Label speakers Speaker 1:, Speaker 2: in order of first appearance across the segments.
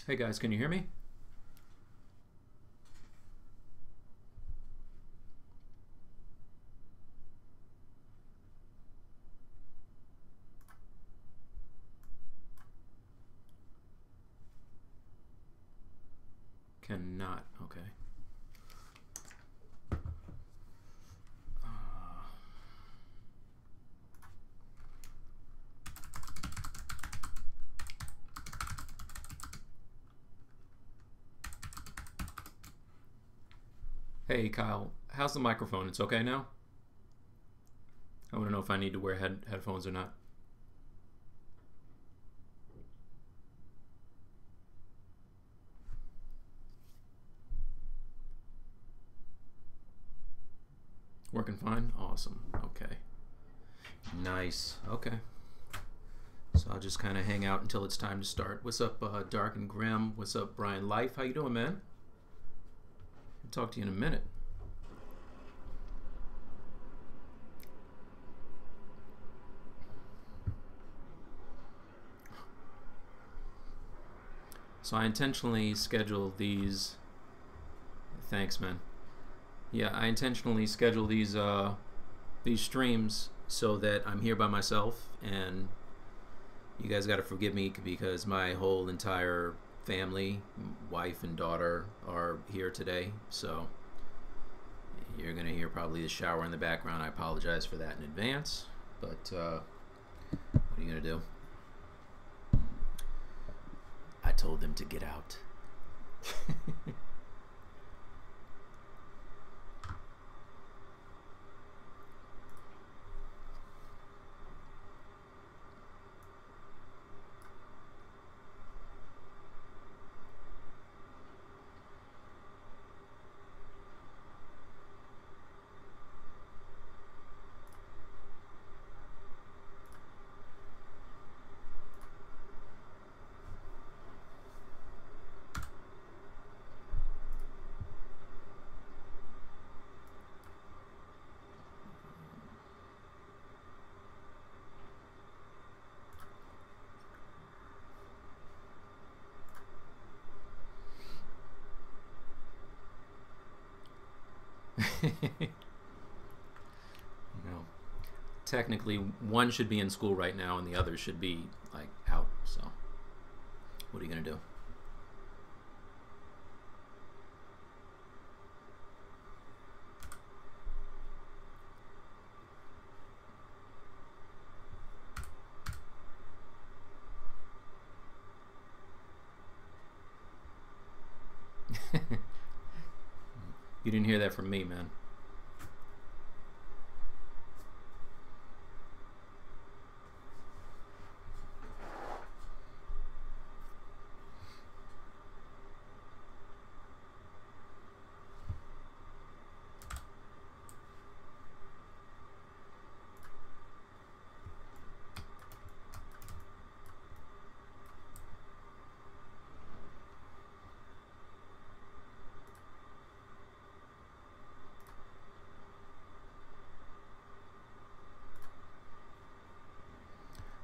Speaker 1: Hey guys, can you hear me? Cannot. Okay. Hey Kyle, how's the microphone? It's okay now? I want to know if I need to wear headphones or not. Working fine? Awesome. Okay. Nice. Okay. So I'll just kind of hang out until it's time to start. What's up, Dark and Grim? What's up, Brian Life? How you doing, man? I'll talk to you in a minute. So I intentionally schedule these. Thanks, man. Yeah, I intentionally schedule these streams so that I'm here by myself, and you guys got to forgive me because my whole entire family, wife and daughter, are here today. So you're gonna hear probably the shower in the background. I apologize for that in advance, but what are you gonna do? I told them to get out. You know, technically one should be in school right now and the other should be like out, so what are you gonna do? You didn't hear that from me, man.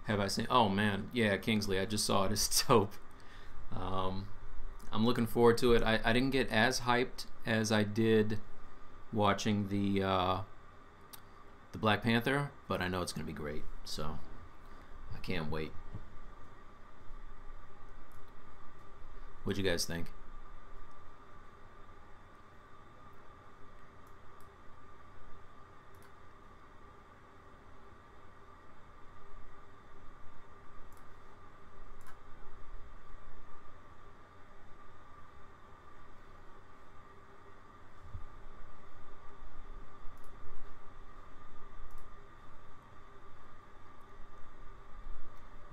Speaker 1: Have I seen? Oh man, yeah, Kingsley. I just saw it. It's dope. Um, I'm looking forward to it. I didn't get as hyped as I did watching the Black Panther, but I know it's gonna be great. So I can't wait. What'd you guys think?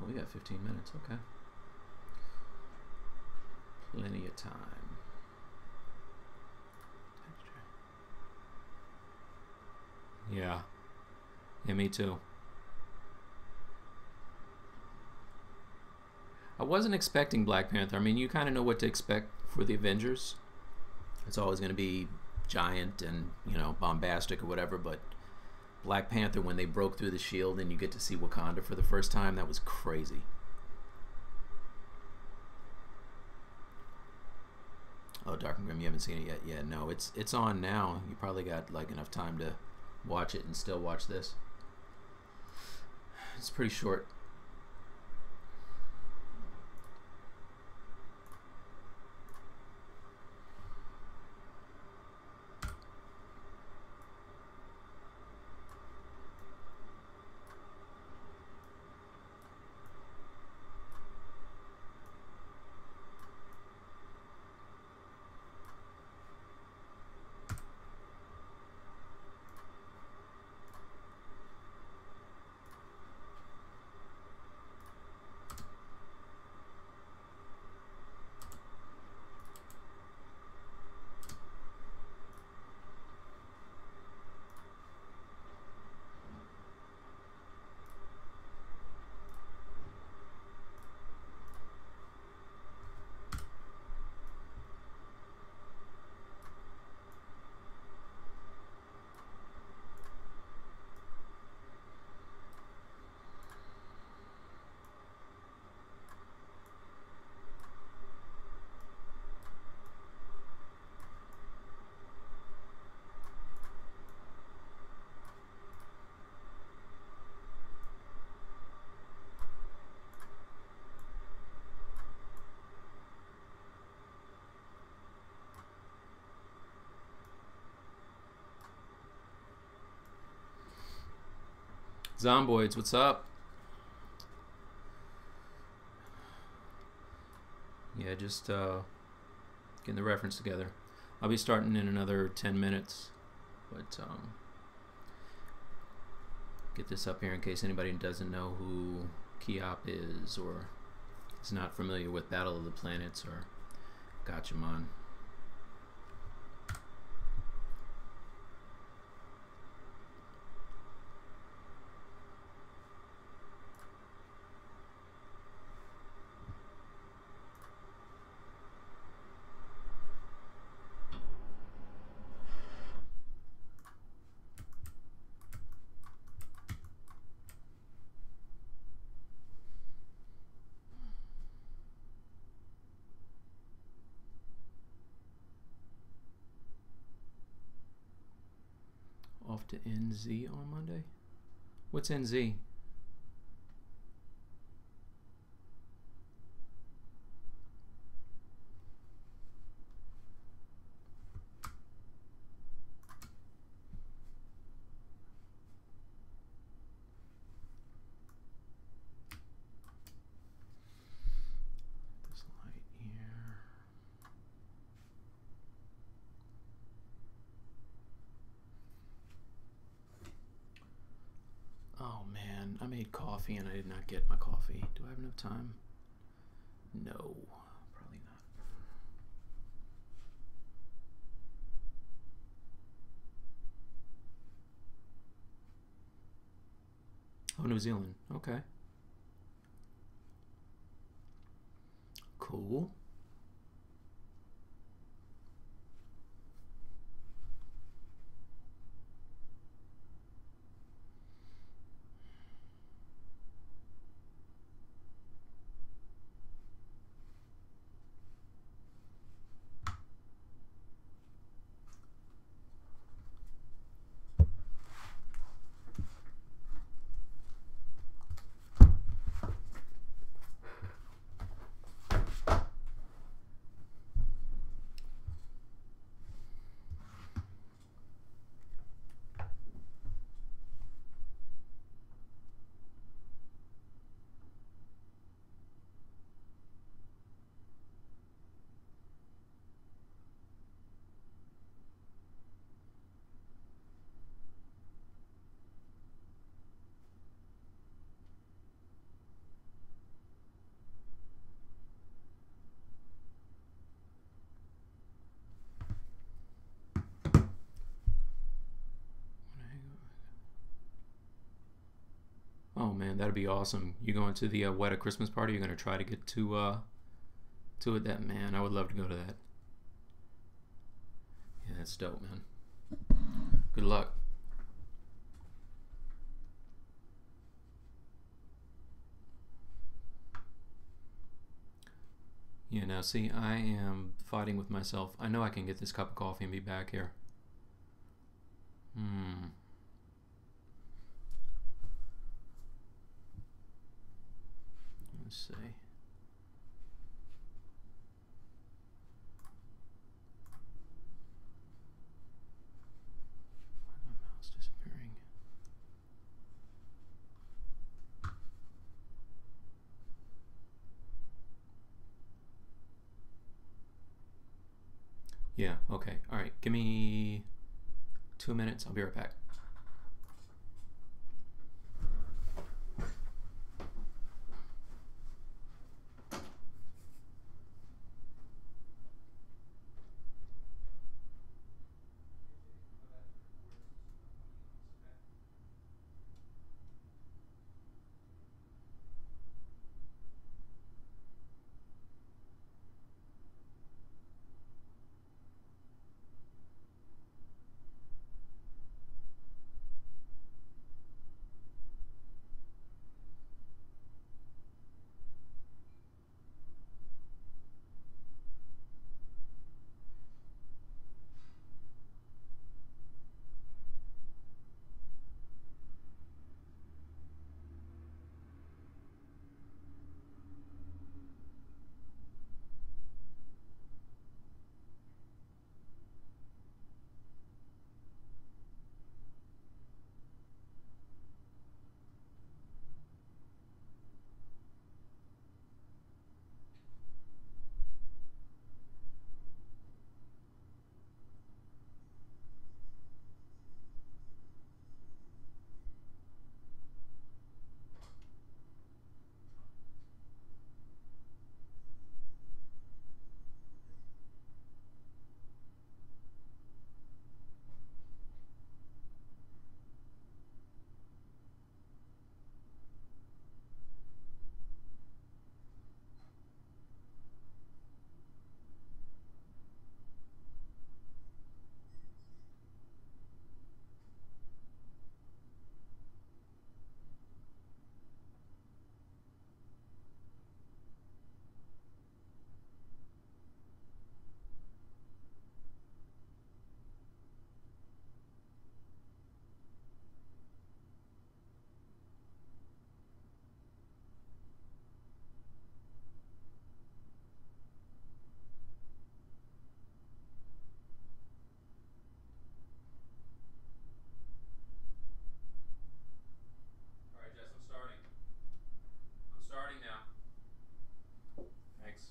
Speaker 1: We got 15 minutes, okay. Plenty of time. Yeah. Yeah, me too. I wasn't expecting Black Panther. I mean, you kind of know what to expect for the Avengers. It's always going to be giant and, you know, bombastic or whatever, but Black Panther, when they broke through the shield and you get to see Wakanda for the first time, that was crazy. Oh, Dark and Grim, you haven't seen it yet? Yeah, no, it's on now. You probably got like enough time to watch it and still watch this. It's pretty short. Zomboids, what's up? Yeah, just getting the reference together. I'll be starting in another 10 minutes, but get this up here in case anybody doesn't know who Keop is or is not familiar with Battle of the Planets or Gatchaman. Off to NZ on Monday? What's NZ? This light here. Oh man, I made coffee and I did not get my coffee. Do I have enough time? No, probably not. Oh, New Zealand. Okay. Cool. Oh man, that'd be awesome. You going to the Weta Christmas party? You're gonna try to get to it. That man, I would love to go to that. Yeah, that's dope, man. Good luck. Yeah, now see, I am fighting with myself. I know I can get this cup of coffee and be back here. Let's see. Why is my mouse disappearing? Yeah, okay. All right, give me 2 minutes. I'll be right back. I'm starting now. Thanks.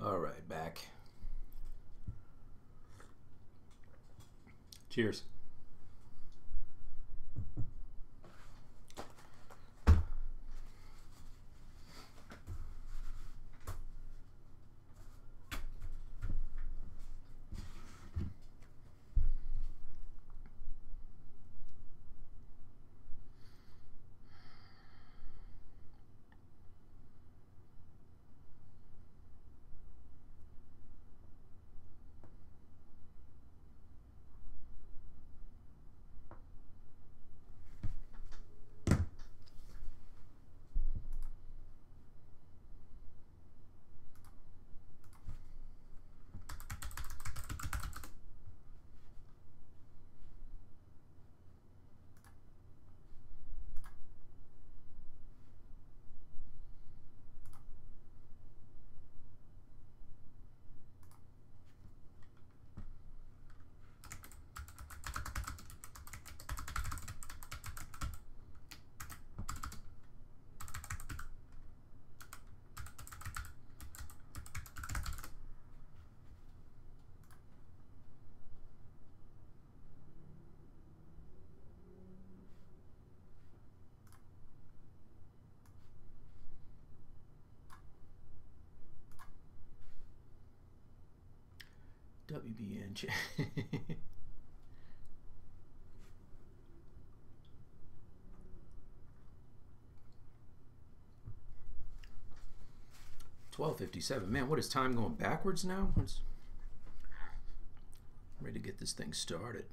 Speaker 1: All right, back. Cheers. WBN. 12:57. Man, what is time going backwards now? I'm ready to get this thing started.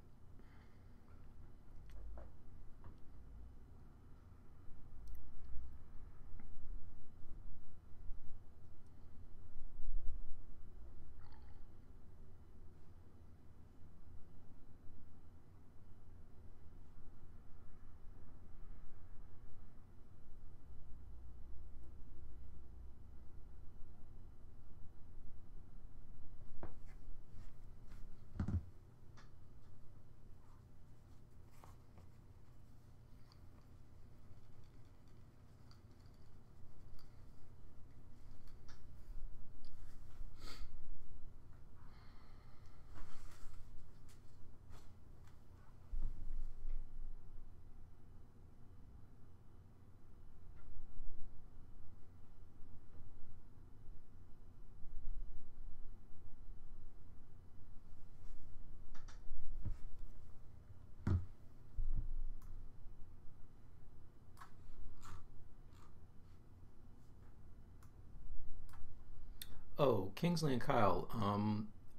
Speaker 1: Oh, Kingsley and Kyle,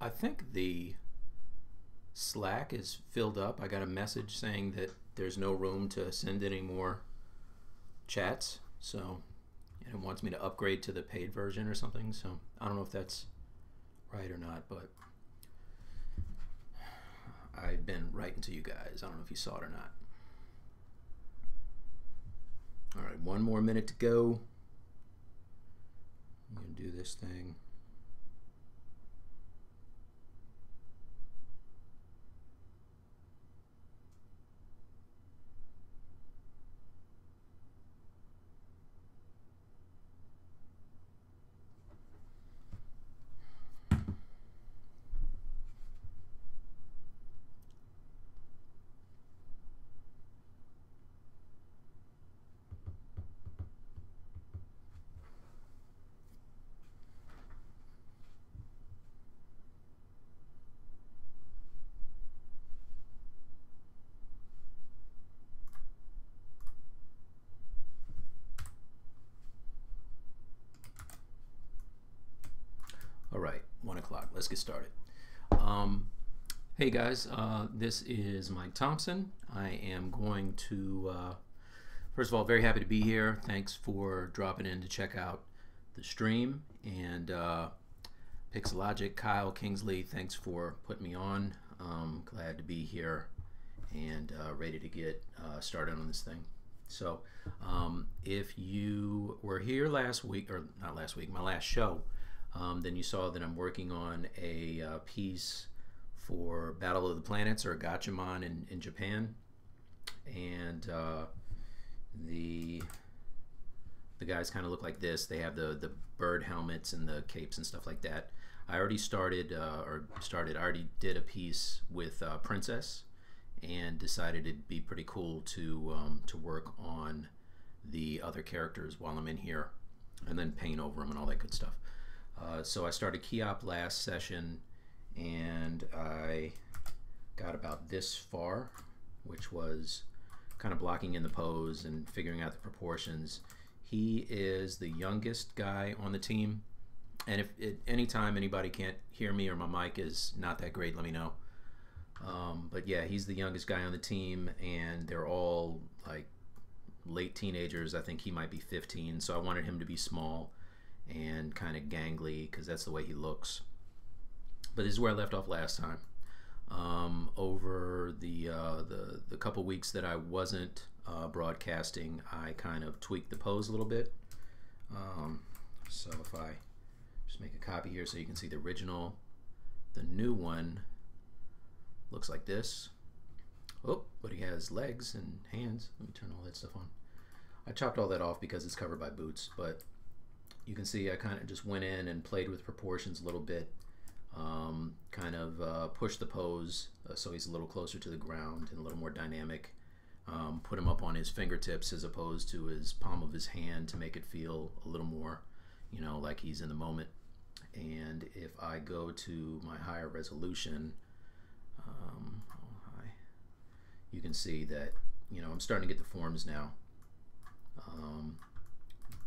Speaker 1: I think the Slack is filled up. I got a message saying that there's no room to send any more chats, so it wants me to upgrade to the paid version or something. So I don't know if that's right or not, but I've been writing to you guys. I don't know if you saw it or not. All right, one more minute to go. I'm gonna do this thing. All right, 1 o'clock. Let's get started. Hey guys, this is Mike Thompson. I am going to, first of all, very happy to be here. Thanks for dropping in to check out the stream. And Pixelogic, Kyle, Kingsley, thanks for putting me on. Glad to be here and ready to get started on this thing. So if you were here last week, or not last week, my last show, then you saw that I'm working on a piece for Battle of the Planets, or Gachamon in Japan, and the guys kind of look like this. They have the bird helmets and the capes and stuff like that. I already started, I already did a piece with Princess, and decided it'd be pretty cool to work on the other characters while I'm in here, and then paint over them and all that good stuff. So I started Key-Op last session, and I got about this far, which was kind of blocking in the pose and figuring out the proportions. He is the youngest guy on the team, and if at any time anybody can't hear me or my mic is not that great, let me know. But yeah, he's the youngest guy on the team, and they're all like late teenagers. I think he might be 15, so I wanted him to be small and kind of gangly because that's the way he looks. But this is where I left off last time. Over the couple weeks that I wasn't broadcasting, I kind of tweaked the pose a little bit. So if I just make a copy here so you can see the original, the new one looks like this. Oh, but he has legs and hands. Let me turn all that stuff on. I chopped all that off because it's covered by boots, but you can see I kind of just went in and played with proportions a little bit, kind of pushed the pose so he's a little closer to the ground and a little more dynamic, put him up on his fingertips as opposed to his palm of his hand to make it feel a little more, you know, like he's in the moment. And if I go to my higher resolution, you can see that, you know, I'm starting to get the forms now.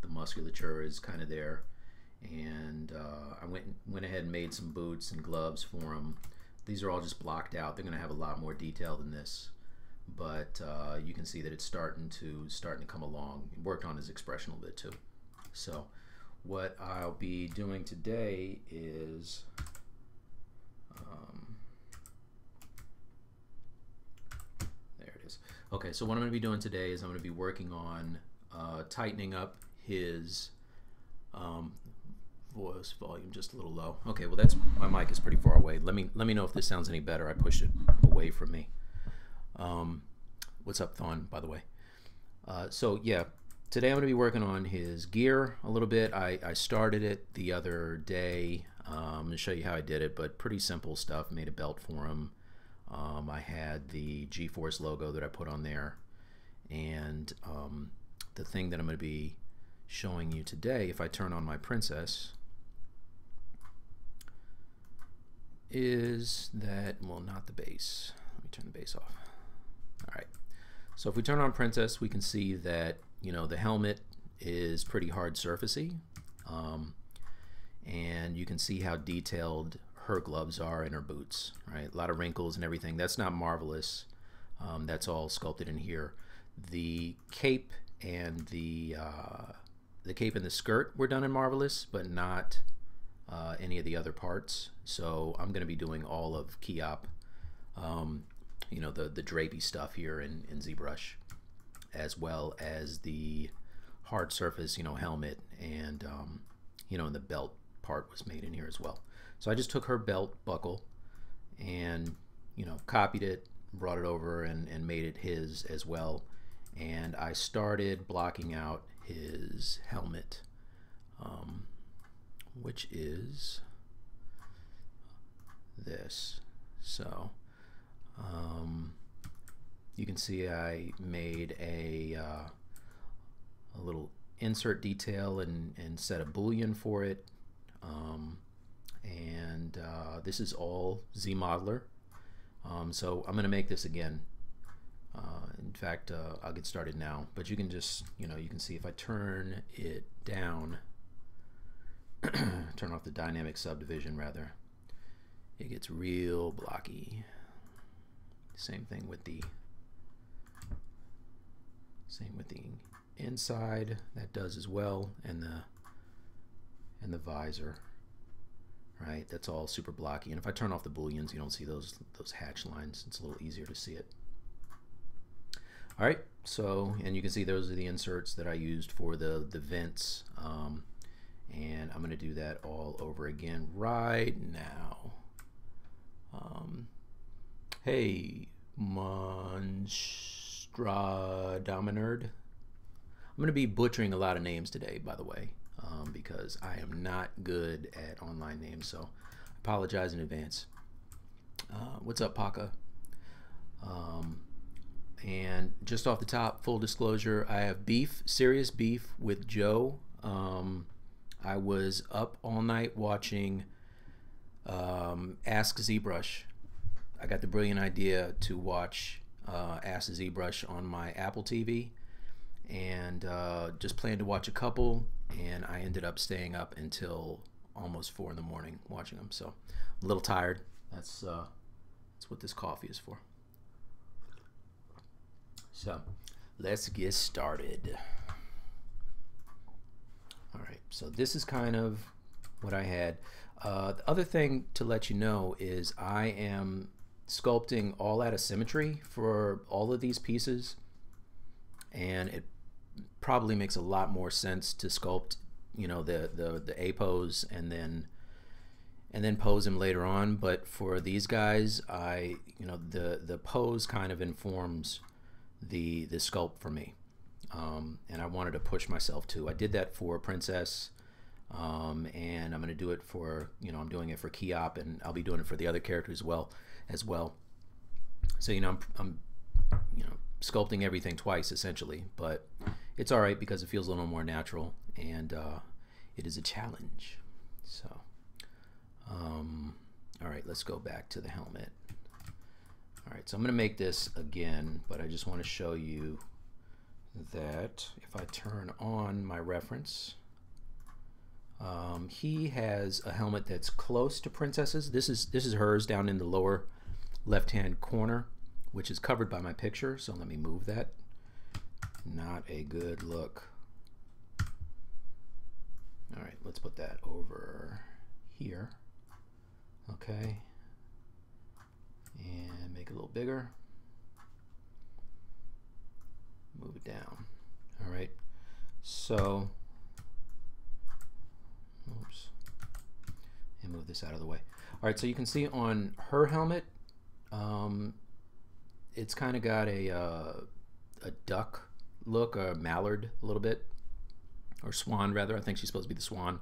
Speaker 1: The musculature is kind of there, and I went ahead and made some boots and gloves for him. These are all just blocked out. They're going to have a lot more detail than this, but you can see that it's starting to come along. He worked on his expression a little bit too. So what I'll be doing today is there it is. Okay, so what I'm going to be doing today is I'm going to be working on tightening up his voice volume just a little low. Okay, well that's, my mic is pretty far away. Let me know if this sounds any better. I pushed it away from me. What's up, Thon, by the way? So yeah, today I'm going to be working on his gear a little bit. I started it the other day. I'm going to show you how I did it, but pretty simple stuff. Made a belt for him. I had the G-Force logo that I put on there, and the thing that I'm going to be showing you today, if I turn on my princess, is that, well, not the bass. Let me turn the bass off. All right. So if we turn on princess, we can see that, you know, the helmet is pretty hard surfacey, and you can see how detailed her gloves are and her boots. Right, a lot of wrinkles and everything. That's not marvelous. That's all sculpted in here. The cape and the cape and the skirt were done in marvelous, but not any of the other parts. So I'm going to be doing all of Keop, you know, the drapey stuff here in ZBrush, as well as the hard surface, you know, helmet, and you know, and the belt part was made in here as well. So I just took her belt buckle and, you know, copied it, brought it over, and made it his as well. And I started blocking out his helmet, which is this. So you can see I made a little insert detail and set a boolean for it, and this is all ZModeler. So I'm going to make this again. In fact, I'll get started now, but you can just, you know, you can see if I turn it down, turn off the dynamic subdivision rather, it gets real blocky. Same thing with the inside, that does as well, and the visor, right? That's all super blocky. And if I turn off the booleans, you don't see those hatch lines. It's a little easier to see it. All right, so, and you can see those are the inserts that I used for the vents, and I'm going to do that all over again right now. Hey, Monstradominerd. I'm going to be butchering a lot of names today, by the way, because I am not good at online names, so I apologize in advance. What's up, Paka? And just off the top, full disclosure, I have beef, serious beef with Joe. I was up all night watching Ask ZBrush. I got the brilliant idea to watch Ask ZBrush on my Apple TV, and just planned to watch a couple, and I ended up staying up until almost 4 in the morning watching them. So I'm a little tired. That's what this coffee is for. So let's get started. All right, so this is kind of what I had. The other thing to let you know is I am sculpting all out of symmetry for all of these pieces, and it probably makes a lot more sense to sculpt, you know, the A pose and then pose him later on. But for these guys, you know, the pose kind of informs the sculpt for me, and I wanted to push myself too. I did that for Princess, and I'm going to do it for, you know, I'm doing it for Keop, and I'll be doing it for the other characters as well. So, you know, I'm you know, sculpting everything twice essentially, but it's all right because it feels a little more natural, and it is a challenge. So all right, let's go back to the helmet. All right, so I'm going to make this again, but I just want to show you that if I turn on my reference, He has a helmet that's close to Princess's. This is hers down in the lower left-hand corner, which is covered by my picture. So let me move that. Not a good look. All right, let's put that over here. Okay, and make it a little bigger. Move it down. All right, so oops, and move this out of the way. All right, so you can see on her helmet, it's kind of got a duck look, a mallard a little bit, or swan rather. I think she's supposed to be the swan.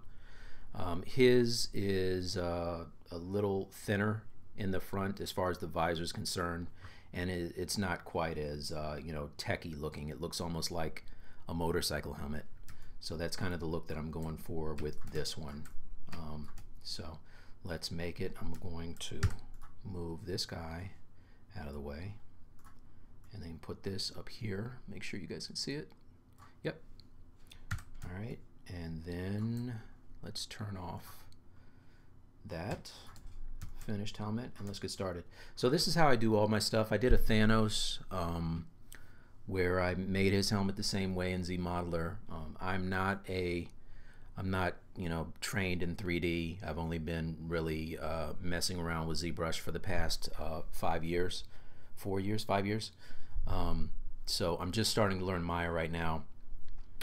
Speaker 1: His is a little thinner in the front as far as the visor is concerned, and it's not quite as you know, techie looking. It looks almost like a motorcycle helmet. So that's kind of the look that I'm going for with this one. So let's make it. I'm going to move this guy out of the way and then put this up here. Make sure you guys can see it. Yep. All right, and then let's turn off that finished helmet and let's get started. So this is how I do all my stuff. I did a Thanos where I made his helmet the same way in ZModeler. I'm not you know, trained in 3D. I've only been really messing around with ZBrush for the past 5 years, 4 years, 5 years. So I'm just starting to learn Maya right now,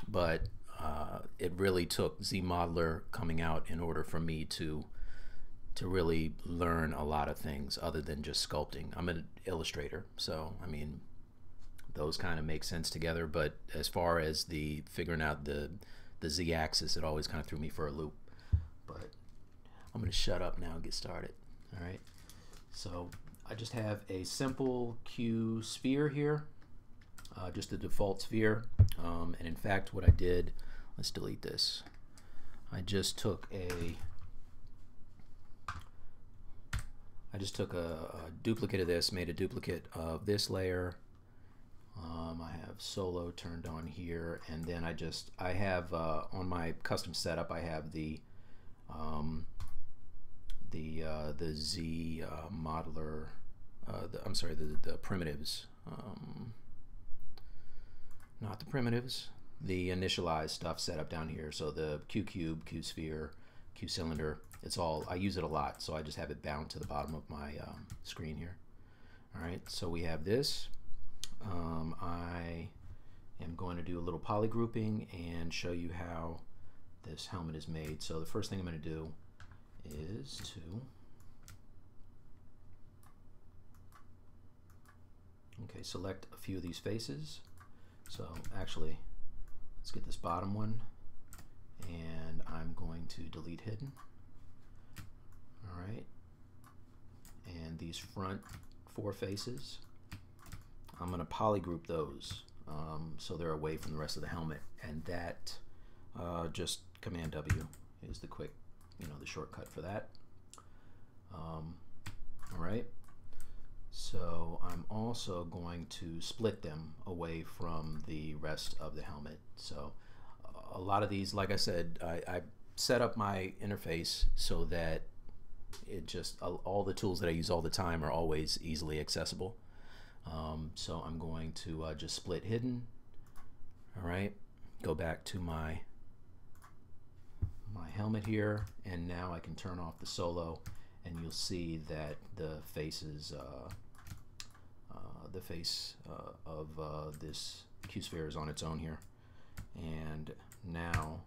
Speaker 1: but it really took ZModeler coming out in order for me to really learn a lot of things other than just sculpting. I'm an illustrator, so I mean, those kind of make sense together, but as far as the figuring out the Z-axis, it always kind of threw me for a loop. But I'm going to shut up now and get started. All right, so I just have a simple Q sphere here, just the default sphere, and in fact what I did, let's delete this. I just took a duplicate of this, made a duplicate of this layer. I have solo turned on here, and then I have on my custom setup, I have the Z modeler, I'm sorry, the primitives, not the primitives, the initialized stuff set up down here. So the Q cube, Q sphere, Q cylinder, it's all, I use it a lot, so I just have it bound to the bottom of my screen here. All right, so we have this. I am going to do a little poly grouping and show you how this helmet is made. So the first thing I'm going to do is to select a few of these faces. So actually, let's get this bottom one, and I'm going to delete hidden. All right, and these front 4 faces, I'm going to polygroup those so they're away from the rest of the helmet, and that just Command W is the quick, you know, the shortcut for that. All right, so I'm also going to split them away from the rest of the helmet. So a lot of these, like I said, I set up my interface so that it just, all the tools that I use all the time are always easily accessible. So I'm going to just split hidden. All right, go back to my helmet here, and now I can turn off the solo, and you'll see that the faces, the face of this Q sphere is on its own here. And now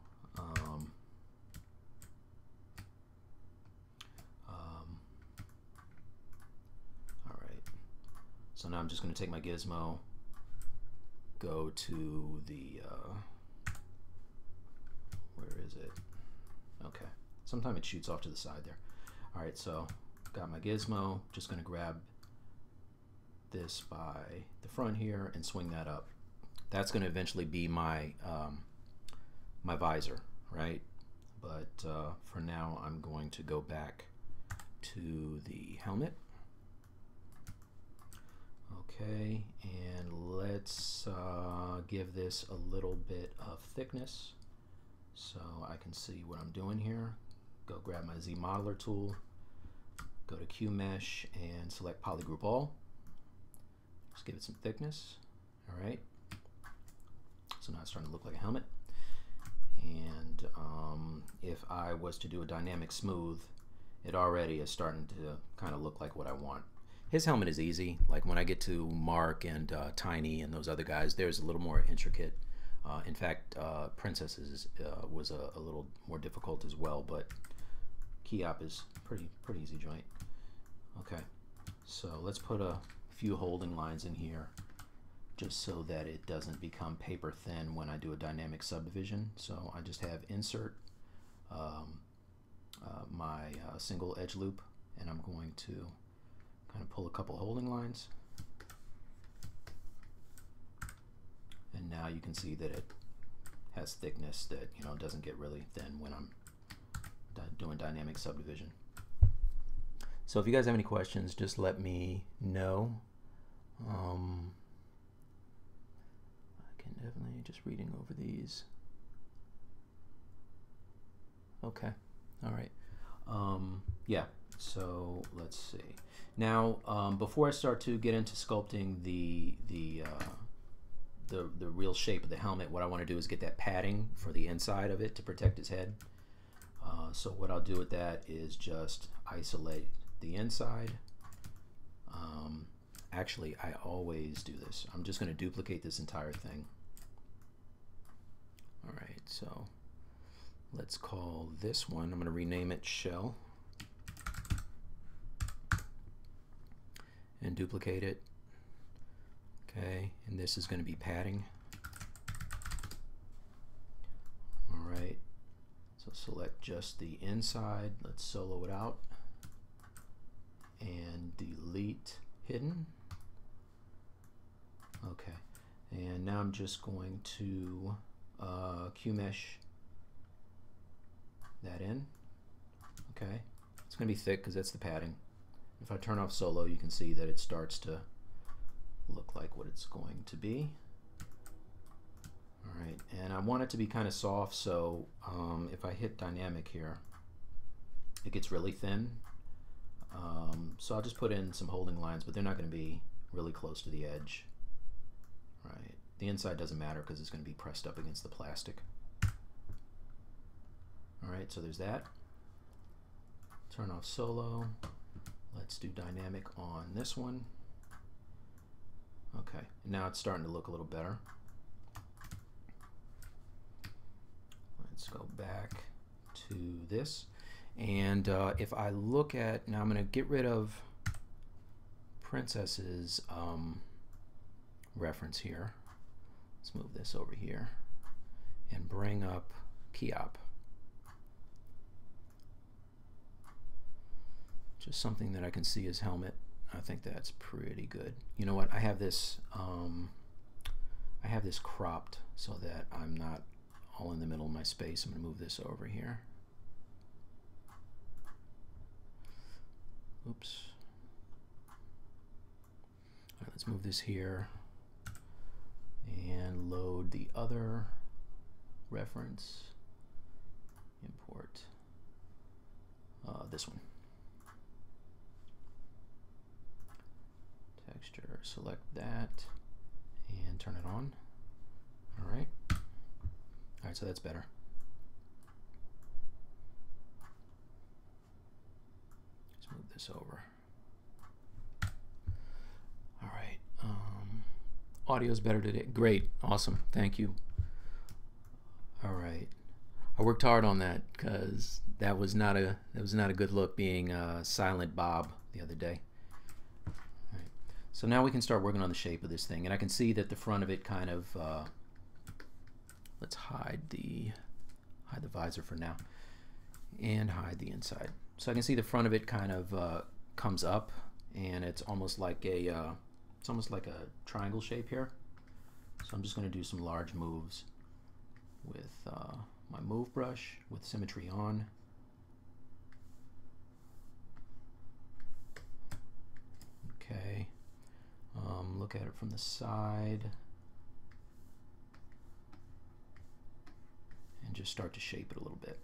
Speaker 1: so now I'm just going to take my gizmo, go to the, where is it? Okay, sometimes it shoots off to the side there. All right, so got my gizmo, just going to grab this by the front here and swing that up. That's going to eventually be my, my visor, right? But for now, I'm going to go back to the helmet. Okay, and let's give this a little bit of thickness.
Speaker 2: so I can see what I'm doing here. Go grab my Z modeler tool, go to Q mesh and select polygroup all. Just give it some thickness. All right. So now it's starting to look like a helmet. And if I was to do a dynamic smooth, it already is starting to kind of look like what I want. His helmet is easy. Like when I get to Mark and Tiny and those other guys, there's a little more intricate. In fact, Princess's was a little more difficult as well, but Keyop is pretty easy joint. Okay, so let's put a few holding lines in here, just so that it doesn't become paper thin when I do a dynamic subdivision. So I just have insert my single edge loop, and I'm going to kind of pull a couple holding lines. And now you can see that it has thickness that, you know, doesn't get really thin when I'm doing dynamic subdivision. So if you guys have any questions, just let me know. I can definitely just reading over these. Okay, all right. Yeah, so let's see. Now, before I start to get into sculpting the real shape of the helmet, what I want to do is get that padding for the inside of it to protect his head. So what I'll do with that is just isolate the inside. Actually, I always do this. I'm just going to duplicate this entire thing. All right, so let's call this one, I'm going to rename it Shell, and duplicate it. Okay, and this is going to be padding. All right, so select just the inside. Let's solo it out and delete hidden. Okay, and now I'm just going to Q mesh that in. Okay, it's going to be thick because that's the padding. If I turn off solo, you can see that it starts to look like what it's going to be. All right, and I want it to be kind of soft, so if I hit dynamic here, it gets really thin. So I'll just put in some holding lines, but they're not going to be really close to the edge. Right, the inside doesn't matter because it's going to be pressed up against the plastic. All right, so there's that. Turn off solo. Let's do dynamic on this one. Okay, now it's starting to look a little better. Let's go back to this. And if I look at, now I'm going to get rid of Princess's reference here. Let's move this over here and bring up Keyop. Just something that I can see as helmet. I think that's pretty good. You know what? I have this cropped so that I'm not all in the middle of my space. I'm going to move this over here. Oops. All right, let's move this here and load the other reference. Import this one. Texture, select that and turn it on. All right. All right, so that's better. Let's move this over. All right. Audio's better today. Great. Awesome. Thank you. All right. I worked hard on that because that was not a good look being Silent Bob the other day. So now we can start working on the shape of this thing, and I can see that the front of it kind of let's hide the visor for now and hide the inside. So I can see the front of it kind of comes up, and it's almost like a triangle shape here. So I'm just going to do some large moves with my move brush with symmetry on. Okay. Look at it from the side and just start to shape it a little bit.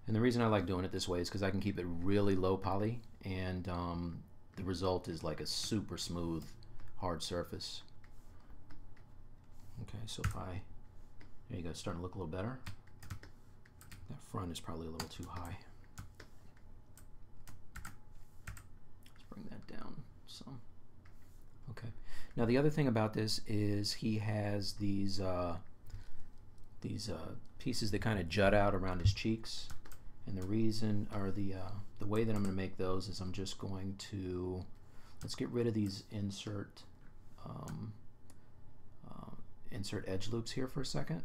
Speaker 2: And the reason I like doing it this way is because I can keep it really low poly, and the result is like a super smooth, hard surface. Okay, so if I, there you go, it's starting to look a little better. That front is probably a little too high. Let's bring that down some. Okay. Now the other thing about this is he has these pieces that kind of jut out around his cheeks. And the reason, or the way that I'm going to make those is I'm just going to, let's get rid of these insert edge loops here for a second.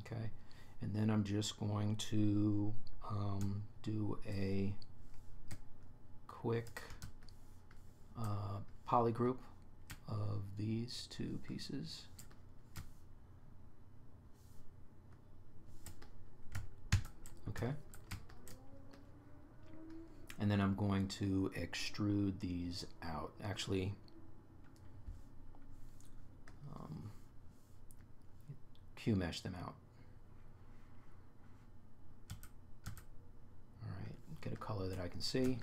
Speaker 2: Okay, and then I'm just going to do a quick poly group of these two pieces. Okay, and then I'm going to extrude these out. Actually, Q-mesh them out. All right, get a color that I can see.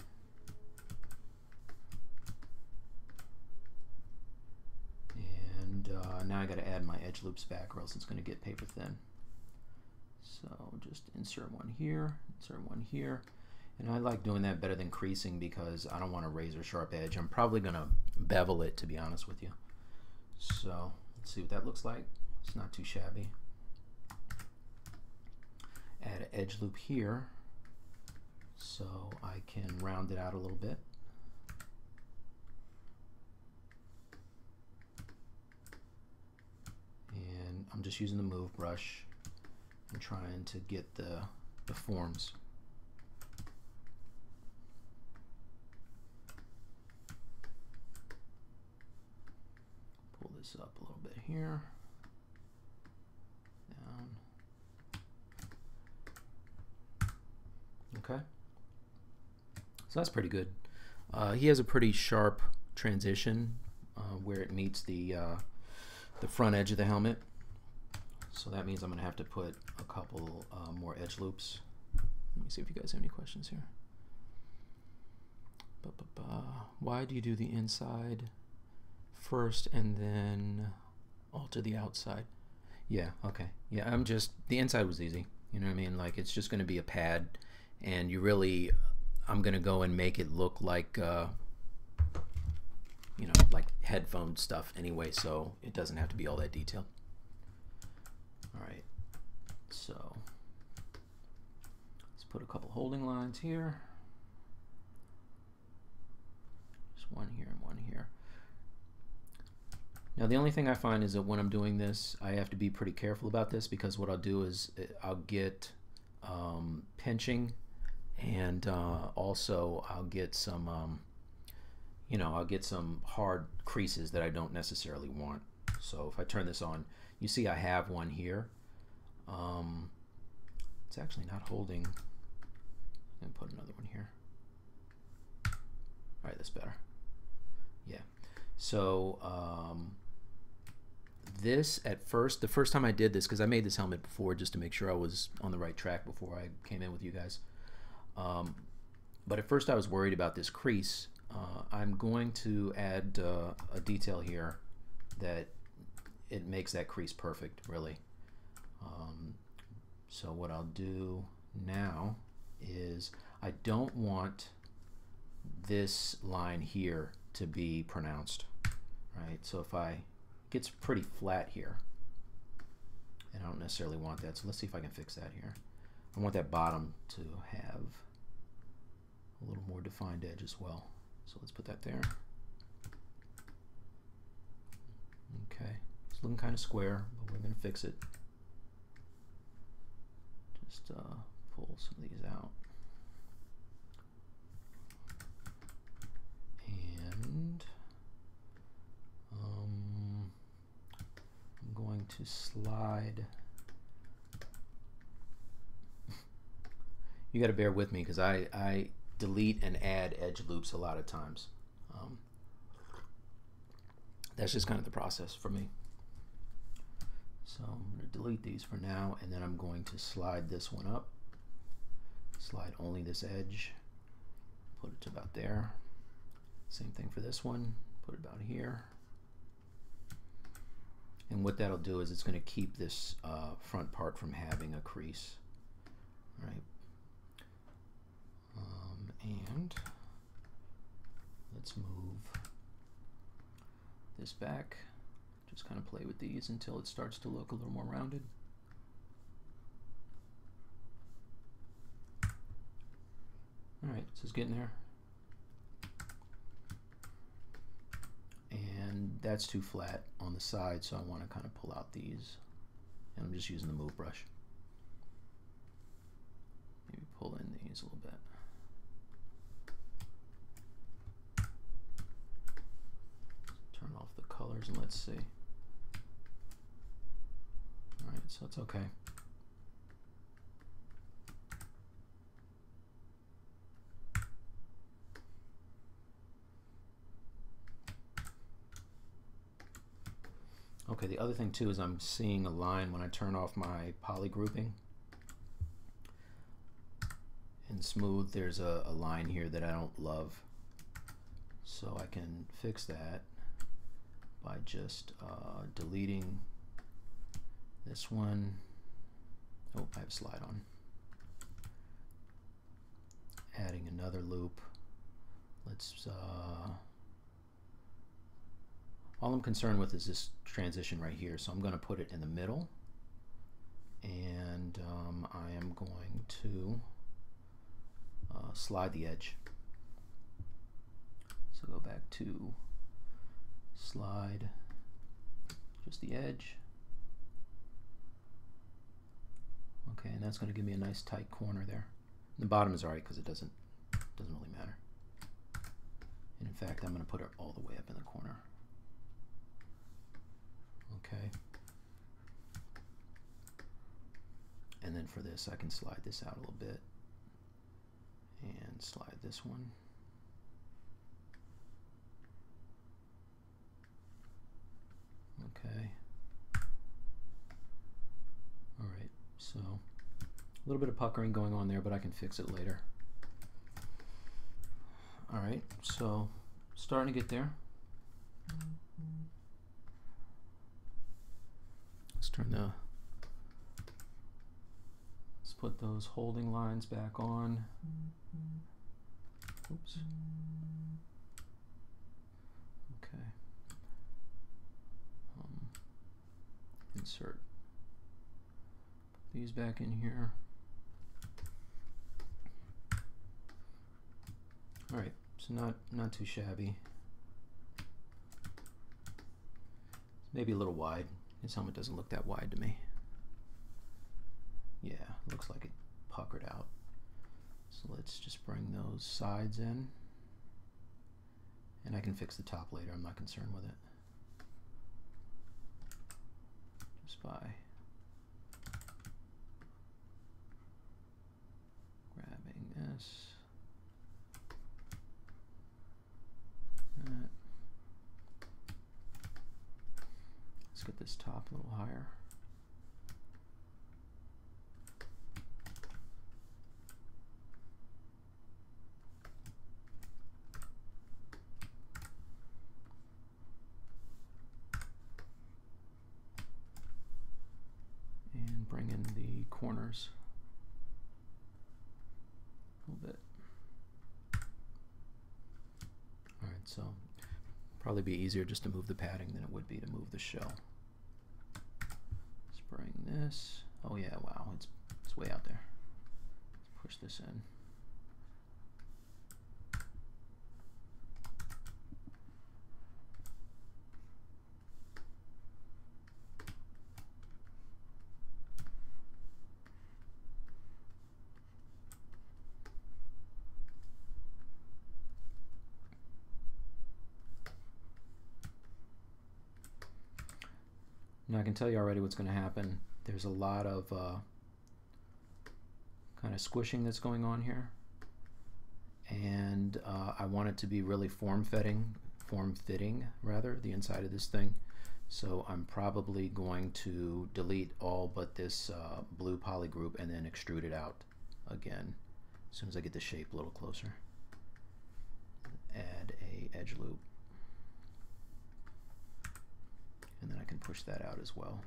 Speaker 2: And now I got to add my edge loops back, or else it's going to get paper thin. So just insert one here, and I like doing that better than creasing because I don't want a razor sharp edge. I'm probably going to bevel it, to be honest with you. So let's see what that looks like. It's not too shabby. Add an edge loop here so I can round it out a little bit. And I'm just using the move brush and trying to get the forms. Pull this up a little bit here. Down. Okay. So that's pretty good. He has a pretty sharp transition where it meets the front edge of the helmet. So that means I'm going to have to put a couple more edge loops. Let me see if you guys have any questions here. Why do you do the inside first and then alter the outside? Yeah, okay. Yeah, the inside was easy. You know what I mean? Like, it's just going to be a pad, and I'm going to go and make it look like, you know, like headphone stuff anyway, so it doesn't have to be all that detailed. All right, so let's put a couple holding lines here. Just one here and one here. Now the only thing I find is that when I'm doing this, I have to be pretty careful about this, because what I'll do is I'll get pinching, and also I'll get some, you know, I'll get some hard creases that I don't necessarily want. So if I turn this on, you see I have one here. It's actually not holding. I'm gonna put another one here. All right, that's better. Yeah. So this at first, the first time I did this, because I made this helmet before just to make sure I was on the right track before I came in with you guys. But at first I was worried about this crease. I'm going to add a detail here that it makes that crease perfect, really. So what I'll do now is I don't want this line here to be pronounced, right? So if it gets pretty flat here, and I don't necessarily want that, so let's see if I can fix that here. I want that bottom to have a little more defined edge as well. So let's put that there. Okay, it's looking kind of square, but we're going to fix it. Just pull some of these out. And I'm going to slide. You got to bear with me because I delete and add edge loops a lot of times. that's just kind of the process for me. So I'm going to delete these for now, and then I'm going to slide this one up. Slide only this edge, put it to about there. Same thing for this one, put it about here. And what that'll do is it's going to keep this front part from having a crease. All right. And let's move this back. Just kind of play with these until it starts to look a little more rounded. All right, so it's getting there. And that's too flat on the side, so I want to kind of pull out these. And I'm just using the move brush. Maybe pull in these a little bit. Turn off the colors and let's see. All right, so it's okay. Okay, the other thing too is I'm seeing a line when I turn off my poly grouping. In smooth, there's a line here that I don't love. So I can fix that by just deleting this one. Oh, I have a slide on. Adding another loop. Let's all I'm concerned with is this transition right here, so I'm going to put it in the middle, and I am going to slide the edge. So go back to slide just the edge. Okay, and that's going to give me a nice tight corner there. The bottom is alright because it doesn't really matter. And in fact, I'm going to put it all the way up in the corner. Okay. And then for this, I can slide this out a little bit and slide this one. Okay. All right, so a little bit of puckering going on there, but I can fix it later. All right, so starting to get there. Let's put those holding lines back on. Oops. Okay. Insert these back in here. All right, so not too shabby. Maybe a little wide. His helmet doesn't look that wide to me. Yeah, looks like it puckered out. So let's just bring those sides in. And I can fix the top later, I'm not concerned with it. Just by grabbing this. That. Let's get this top a little higher. And bring in the corners a little bit. All right, so probably be easier just to move the padding than it would be to move the shell. Let's bring this. Oh yeah, wow, it's way out there. Let's push this in. Now I can tell you already what's going to happen. There's a lot of kind of squishing that's going on here, and I want it to be really form-fitting form-fitting, rather, the inside of this thing. So I'm probably going to delete all but this blue poly group and then extrude it out again as soon as I get the shape a little closer. Add a edge loop. And then I can push that out as well.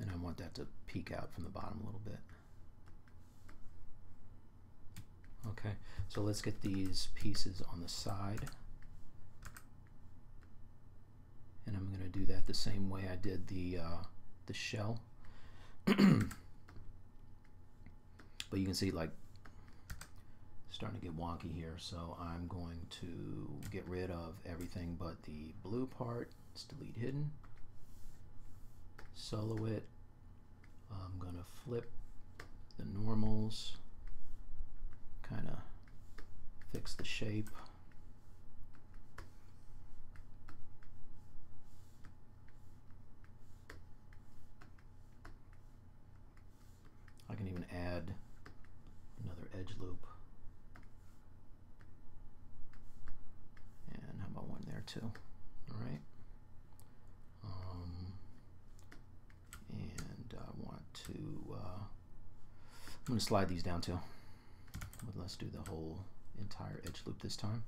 Speaker 2: And I want that to peek out from the bottom a little bit. Okay, so let's get these pieces on the side. And I'm going to do that the same way I did the shell. But you can see, like, it's starting to get wonky here, so I'm going to get rid of everything but the blue part. Let's delete hidden. Solo it. I'm going to flip the normals, kind of fix the shape. I can even add another edge loop. And how about one there too? All right. And I want to, I'm going to slide these down too. But let's do the whole entire edge loop this time.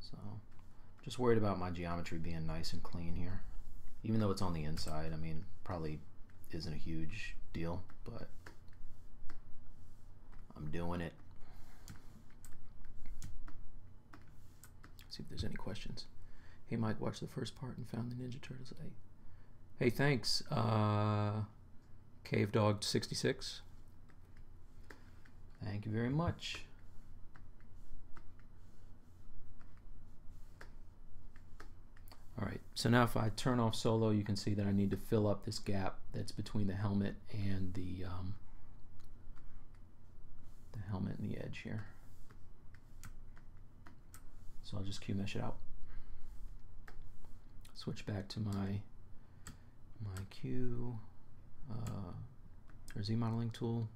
Speaker 2: So, just worried about my geometry being nice and clean here. Even though it's on the inside, I mean, probably isn't a huge deal, but I'm doing it. See if there's any questions. Hey Mike, watched the first part and found the Ninja Turtles. Hey, thanks, Cave Dog 66. Thank you very much. All right, so now if I turn off solo, you can see that I need to fill up this gap that's between the helmet and the edge here. So I'll just Q mesh it out. Switch back to my Q or Z modeling tool.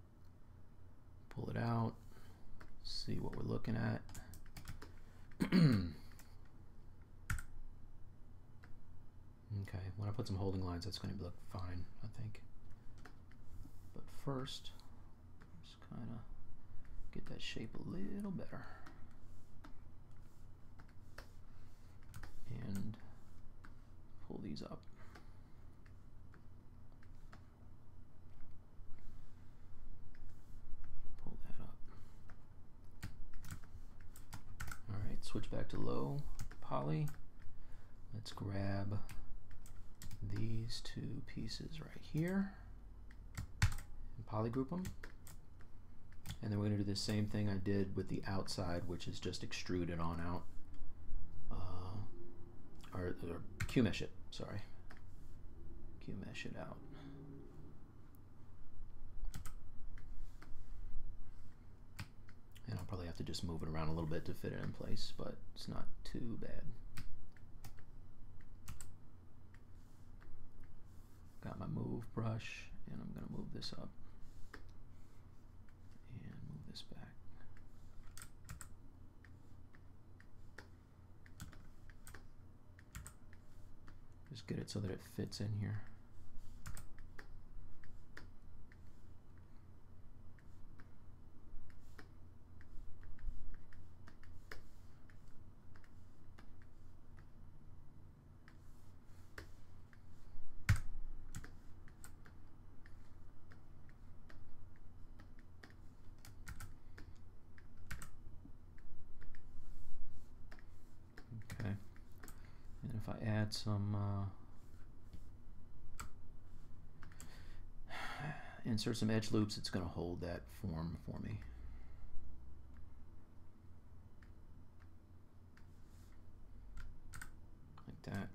Speaker 2: Pull it out. See what we're looking at. Okay, when I put some holding lines, that's going to look fine, I think. But first, just kind of get that shape a little better. And pull these up. Pull that up. All right, switch back to low poly. Let's grab these two pieces right here and polygroup them. And then we're going to do the same thing I did with the outside, which is just extrude it on out. Or Q mesh it, sorry. Q mesh it out. And I'll probably have to just move it around a little bit to fit it in place, but it's not too bad. Got my move brush, and I'm going to move this up and move this back. Just get it so that it fits in here. Okay, and if I add some insert some edge loops. It's going to hold that form for me. Like that.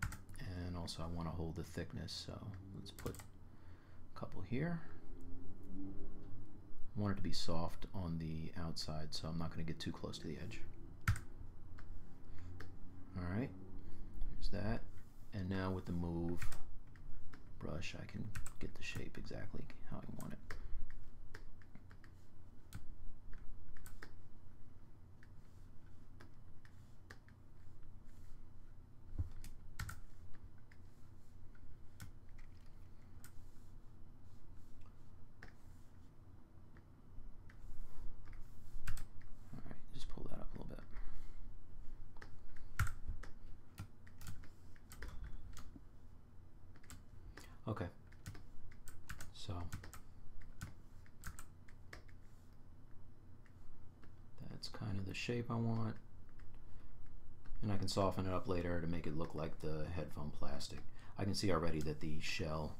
Speaker 2: And also I want to hold the thickness, so let's put a couple here. I want it to be soft on the outside, so I'm not going to get too close to the edge. Alright, there's that. And now with the move brush, I can get the shape exactly how I want it. Alright, just pull that up a little bit. Okay, so that's kind of the shape I want, and I can soften it up later to make it look like the headphone plastic. I can see already that the shell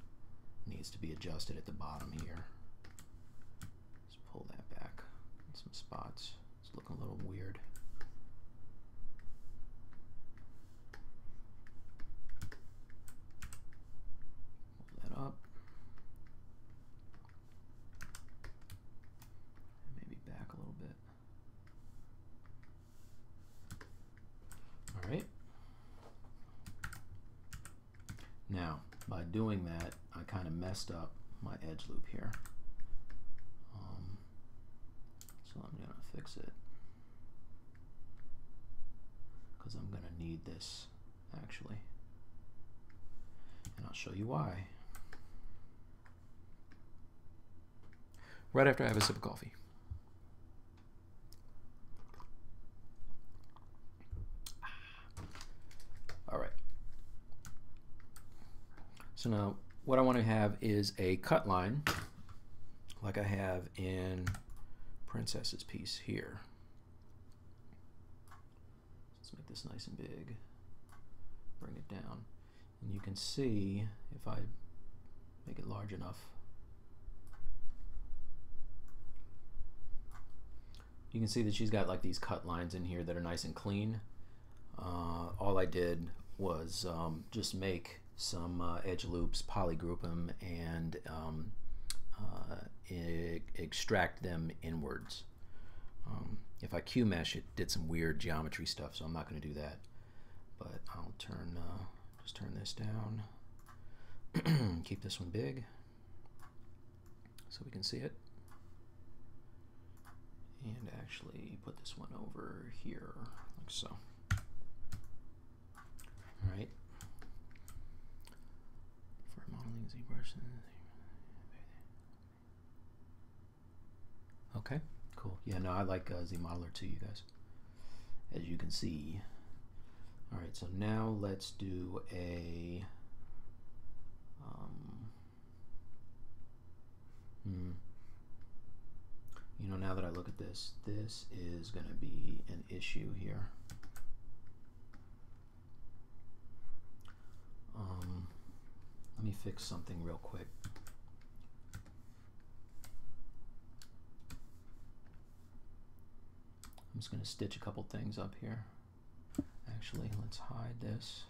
Speaker 2: needs to be adjusted at the bottom here. Let's pull that back in some spots. It's looking a little weird. Up. Maybe back a little bit. All right. Now, by doing that, I kind of messed up my edge loop here. So I'm going to fix it because I'm going to need this actually. And I'll show you why.
Speaker 1: Right after I have a sip of coffee.
Speaker 2: All right. So now what I want to have is a cut line like I have in Princess's piece here. Let's make this nice and big. Bring it down. And you can see if I make it large enough, you can see that she's got like these cut lines in here that are nice and clean. All I did was just make some edge loops, polygroup them, and extract them inwards. If I Q mesh, it did some weird geometry stuff, so I'm not going to do that. But I'll turn just turn this down. Keep this one big so we can see it. And actually put this one over here, like so. All right. For modeling ZBrush. Okay, cool. Yeah, no, I like ZModeler too, you guys, as you can see. All right, so now let's do a you know, now that I look at this, this is going to be an issue here. Let me fix something real quick. I'm just going to stitch a couple things up here. Actually, let's hide this.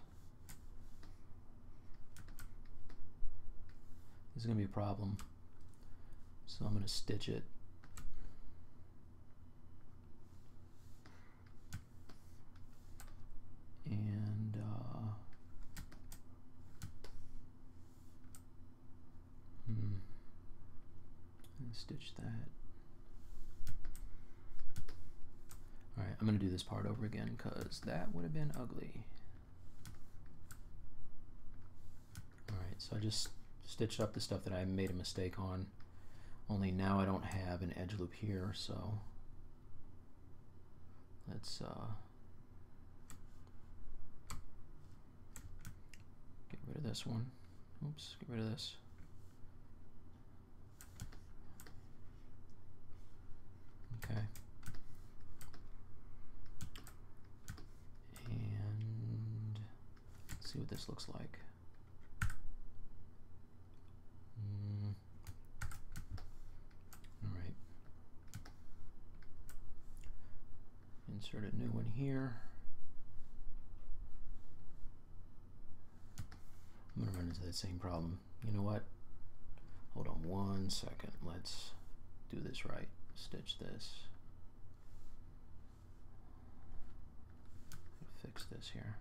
Speaker 2: This is going to be a problem. So I'm going to stitch it. And stitch that. All right, I'm going to do this part over again because that would have been ugly. All right, so I just stitched up the stuff that I made a mistake on, only now I don't have an edge loop here, so let's get rid of this one. Oops, get rid of this. Okay. And let's see what this looks like. insert a new one here. I'm going to run into that same problem. You know what? Hold on 1 second. Let's do this right. Stitch this. Fix this here.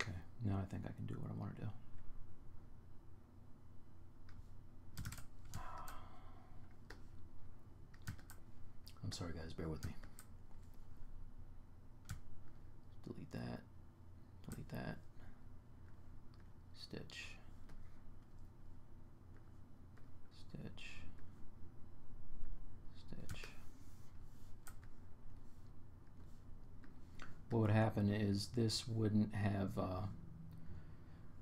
Speaker 2: Okay, now I think I can do what I want to do. I'm sorry guys, bear with me. Delete that, stitch, stitch, stitch. What would happen is this wouldn't have,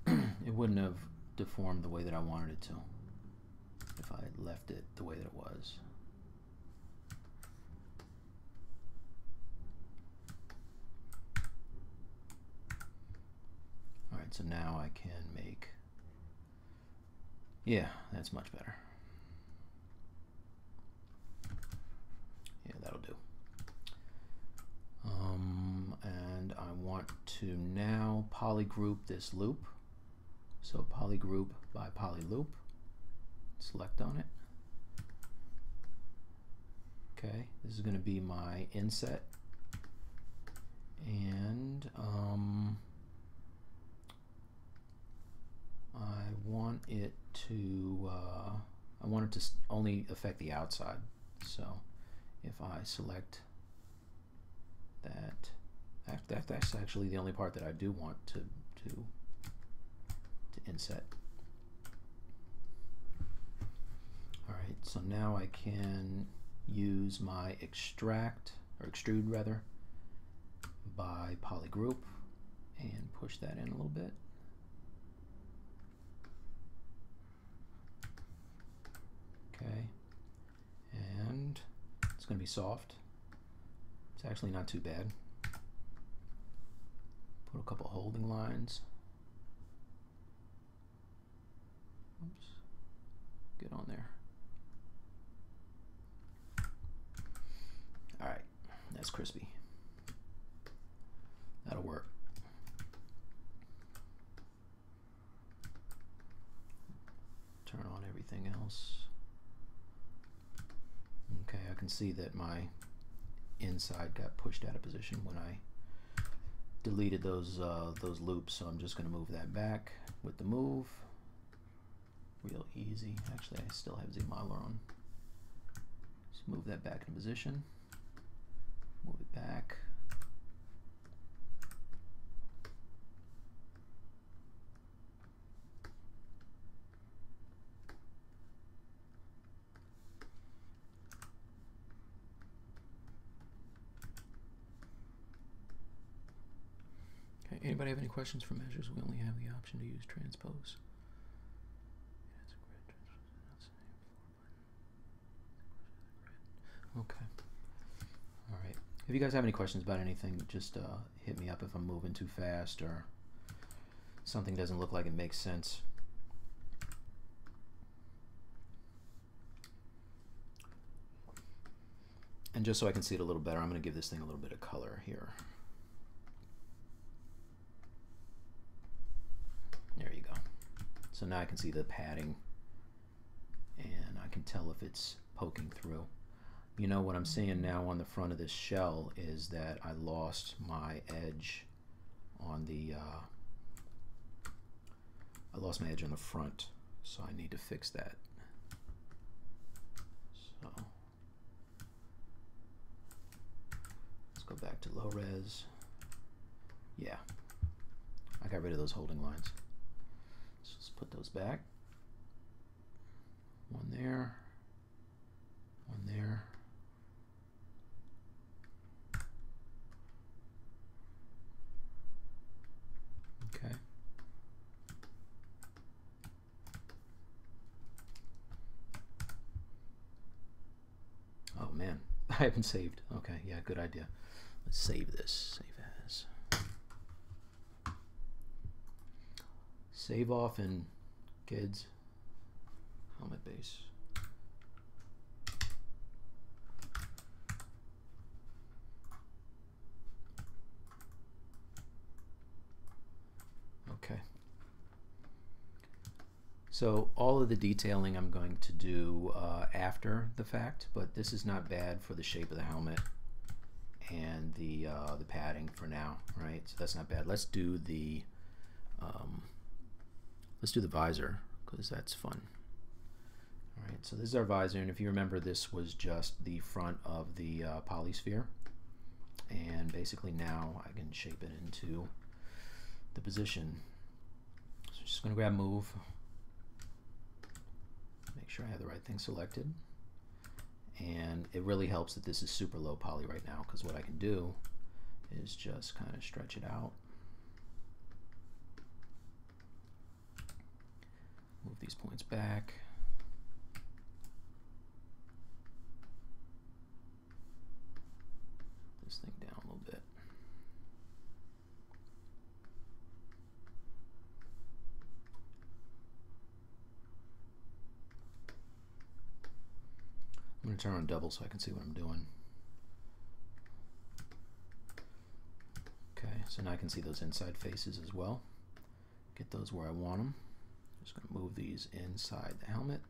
Speaker 2: it wouldn't have deformed the way that I wanted it to if I left it the way that it was. Alright, so now I can make, yeah, that's much better. Yeah, that'll do. And I want to now polygroup this loop. So polygroup by polyloop. Select on it. Okay, this is going to be my inset. And I want it to only affect the outside. So if I select that, that's actually the only part that I do want to inset. All right, so now I can use my extrude rather, by polygroup and push that in a little bit. Okay, and it's going to be soft. It's actually not too bad. Put a couple holding lines. Oops. Get on there. All right, that's crispy. That'll work. Turn on everything else. Okay, I can see that my inside got pushed out of position when I deleted those loops, so I'm just going to move that back with the move. Real easy. Actually, I still have ZBrush on. Just move that back into position. Move it back. Anybody have any questions for measures? We only have the option to use transpose. Okay. All right. If you guys have any questions about anything, just hit me up if I'm moving too fast or something doesn't look like it makes sense. And just so I can see it a little better, I'm going to give this thing a little bit of color here. There you go. So now I can see the padding and I can tell if it's poking through. You know, what I'm seeing now on the front of this shell is that I lost my edge on the on the front, so I need to fix that. So let's go back to low res. Yeah, I got rid of those holding lines. So let's put those back. One there, one there. Okay. man, I haven't saved. Okay, yeah, good idea. Let's save this. Save as. Save off in kids. Helmet base. Okay. So all of the detailing I'm going to do after the fact, but this is not bad for the shape of the helmet and the padding for now, right? So that's not bad. Let's do the visor because that's fun. All right, so this is our visor, and if you remember, this was just the front of the polysphere, and basically now I can shape it into the position. So I'm just going to grab move, make sure I have the right thing selected, and it really helps that this is super low poly right now, because what I can do is just kind of stretch it out, move these points back, this thing down a little bit. I'm going to turn on double so I can see what I'm doing. Okay, so now I can see those inside faces as well. Get those where I want them. Just going to move these inside the helmet.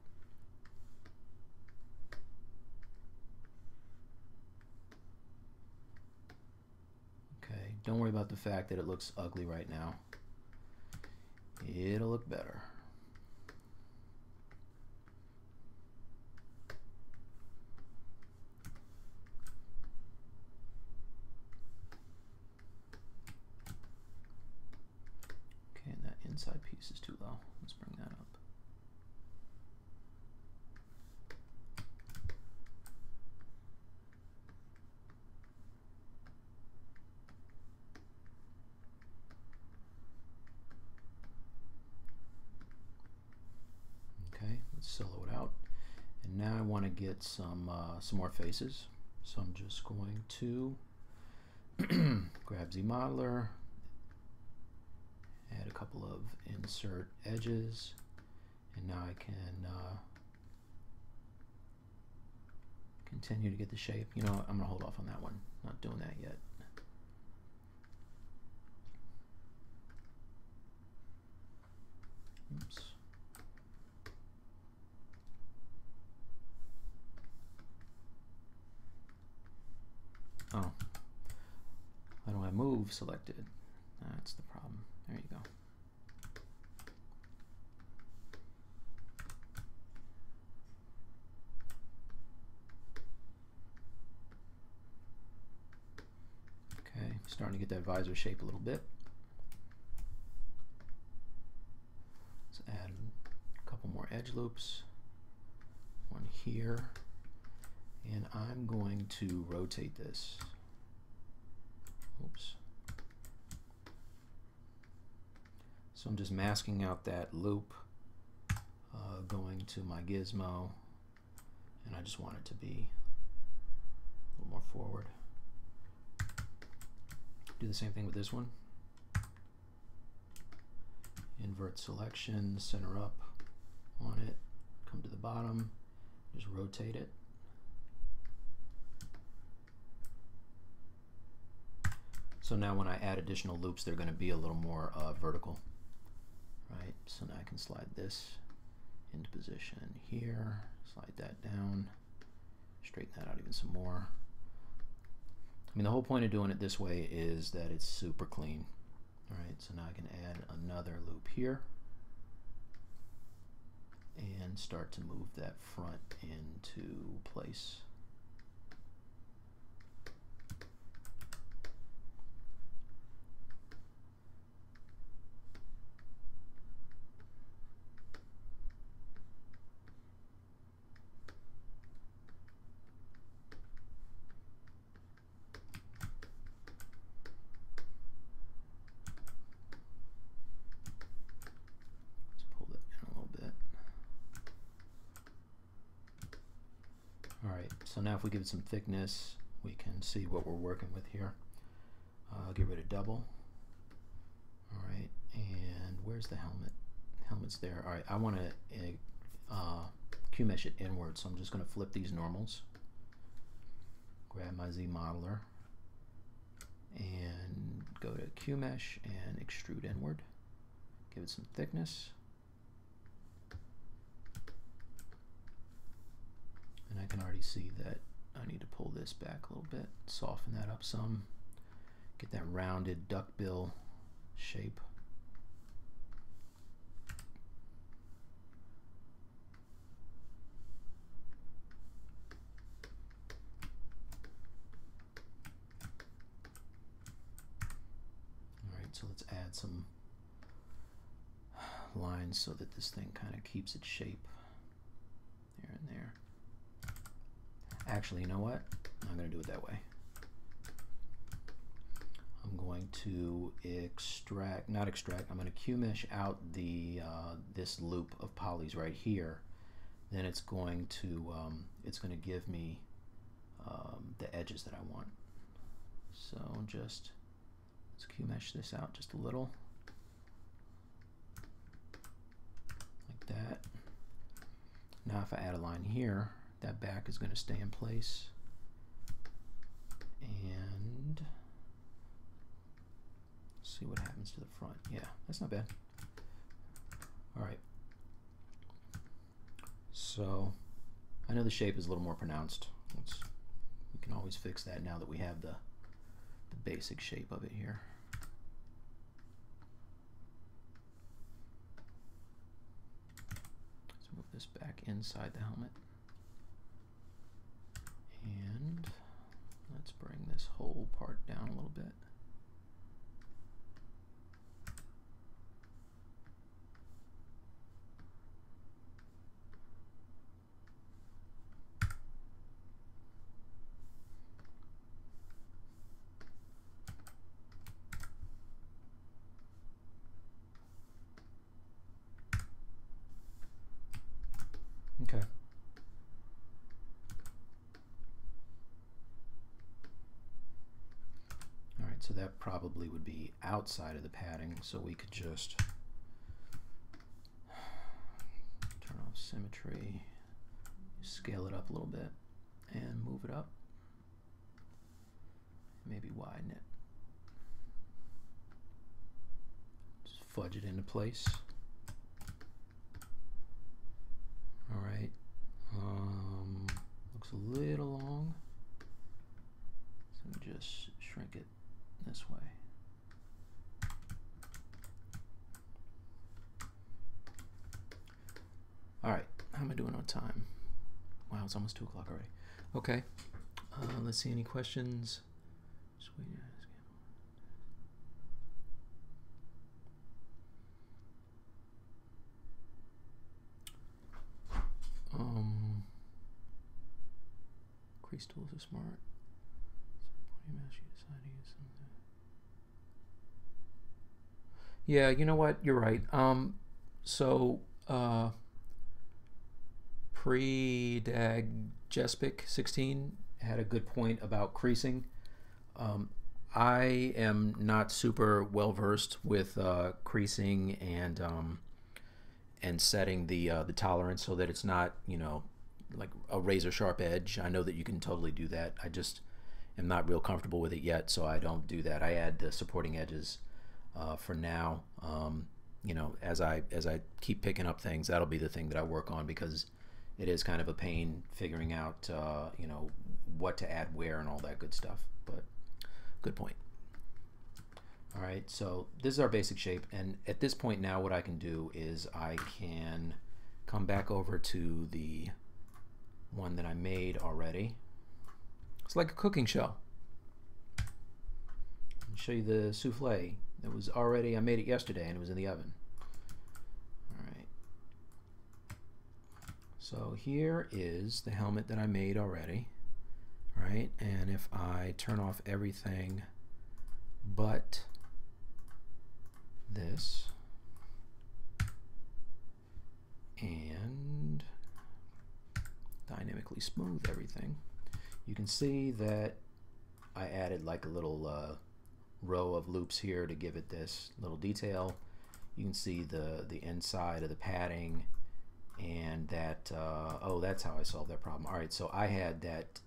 Speaker 2: Okay, don't worry about the fact that it looks ugly right now. It'll look better. Okay, and that inside piece is too low. Let's bring that up. Okay, let's solo it out. And now I want to get some more faces. So I'm just going to grab ZModeler, add a couple of insert edges, and now I can continue to get the shape. You know what, I'm going to hold off on that one. Not doing that yet. Oops. Oh, why don't I move selected? That's the problem. There you go. Okay, starting to get that visor shape a little bit. Let's add a couple more edge loops. One here. And I'm going to rotate this. Oops. So I'm just masking out that loop, going to my gizmo, and I just want it to be a little more forward. Do the same thing with this one. Invert selection, center up on it, come to the bottom, just rotate it. So now when I add additional loops, they're going to be a little more vertical, right? So now I can slide this into position here, slide that down, straighten that out even some more. I mean, the whole point of doing it this way is that it's super clean. All right, so now I can add another loop here and start to move that front into place. so now if we give it some thickness, we can see what we're working with here. Get rid of double. All right, and where's the helmet? Helmet's there. All right, I want to Q-mesh it inward, so I'm just going to flip these normals. Grab my Z modeler and go to Q-mesh and extrude inward. Give it some thickness. And I can already see that I need to pull this back a little bit, soften that up some, get that rounded duckbill shape. All right, so let's add some lines so that this thing kind of keeps its shape there and there. Actually, you know what? I'm going to do it that way. I'm going to I'm going to Q-mesh out the this loop of polys right here. Then it's going to give me the edges that I want. So just let's Q-mesh this out just a little, like that. Now if I add a line here, that back is going to stay in place, and see what happens to the front. Yeah, that's not bad. All right, so I know the shape is a little more pronounced. We can always fix that now that we have the basic shape of it here. Let's move this back inside the helmet. And let's bring this whole part down a little bit. Okay. So that probably would be outside of the padding, so we could just turn off symmetry, scale it up a little bit, and move it up. Maybe widen it. Just fudge it into place. All right. Looks a little long, so just shrink it this way. All right, how am I doing on time? Wow, it's almost 2 o'clock already. Okay, let's see, any questions? Sweet. Crease tools are smart. Yeah, you know what? You're right. Pre-Dag Jespic 16 had a good point about creasing. I am not super well versed with creasing and setting the tolerance so that it's not, you know, like a razor sharp edge. I know that you can totally do that. I just am not real comfortable with it yet, so I don't do that. I add the supporting edges for now. You know, as I keep picking up things, that'll be the thing that I work on, because it is kind of a pain figuring out you know, what to add where and all that good stuff. But good point. All right, so this is our basic shape, and at this point now what I can do is I can come back over to the one that I made already. It's like a cooking show. I'll show you the souffle. It was already, I made it yesterday and it was in the oven. All right. So here is the helmet that I made already. Right, and if I turn off everything but this and dynamically smooth everything, you can see that I added like a little row of loops here to give it this little detail. You can see the inside of the padding, and that oh, that's how I solved that problem. All right, so I had that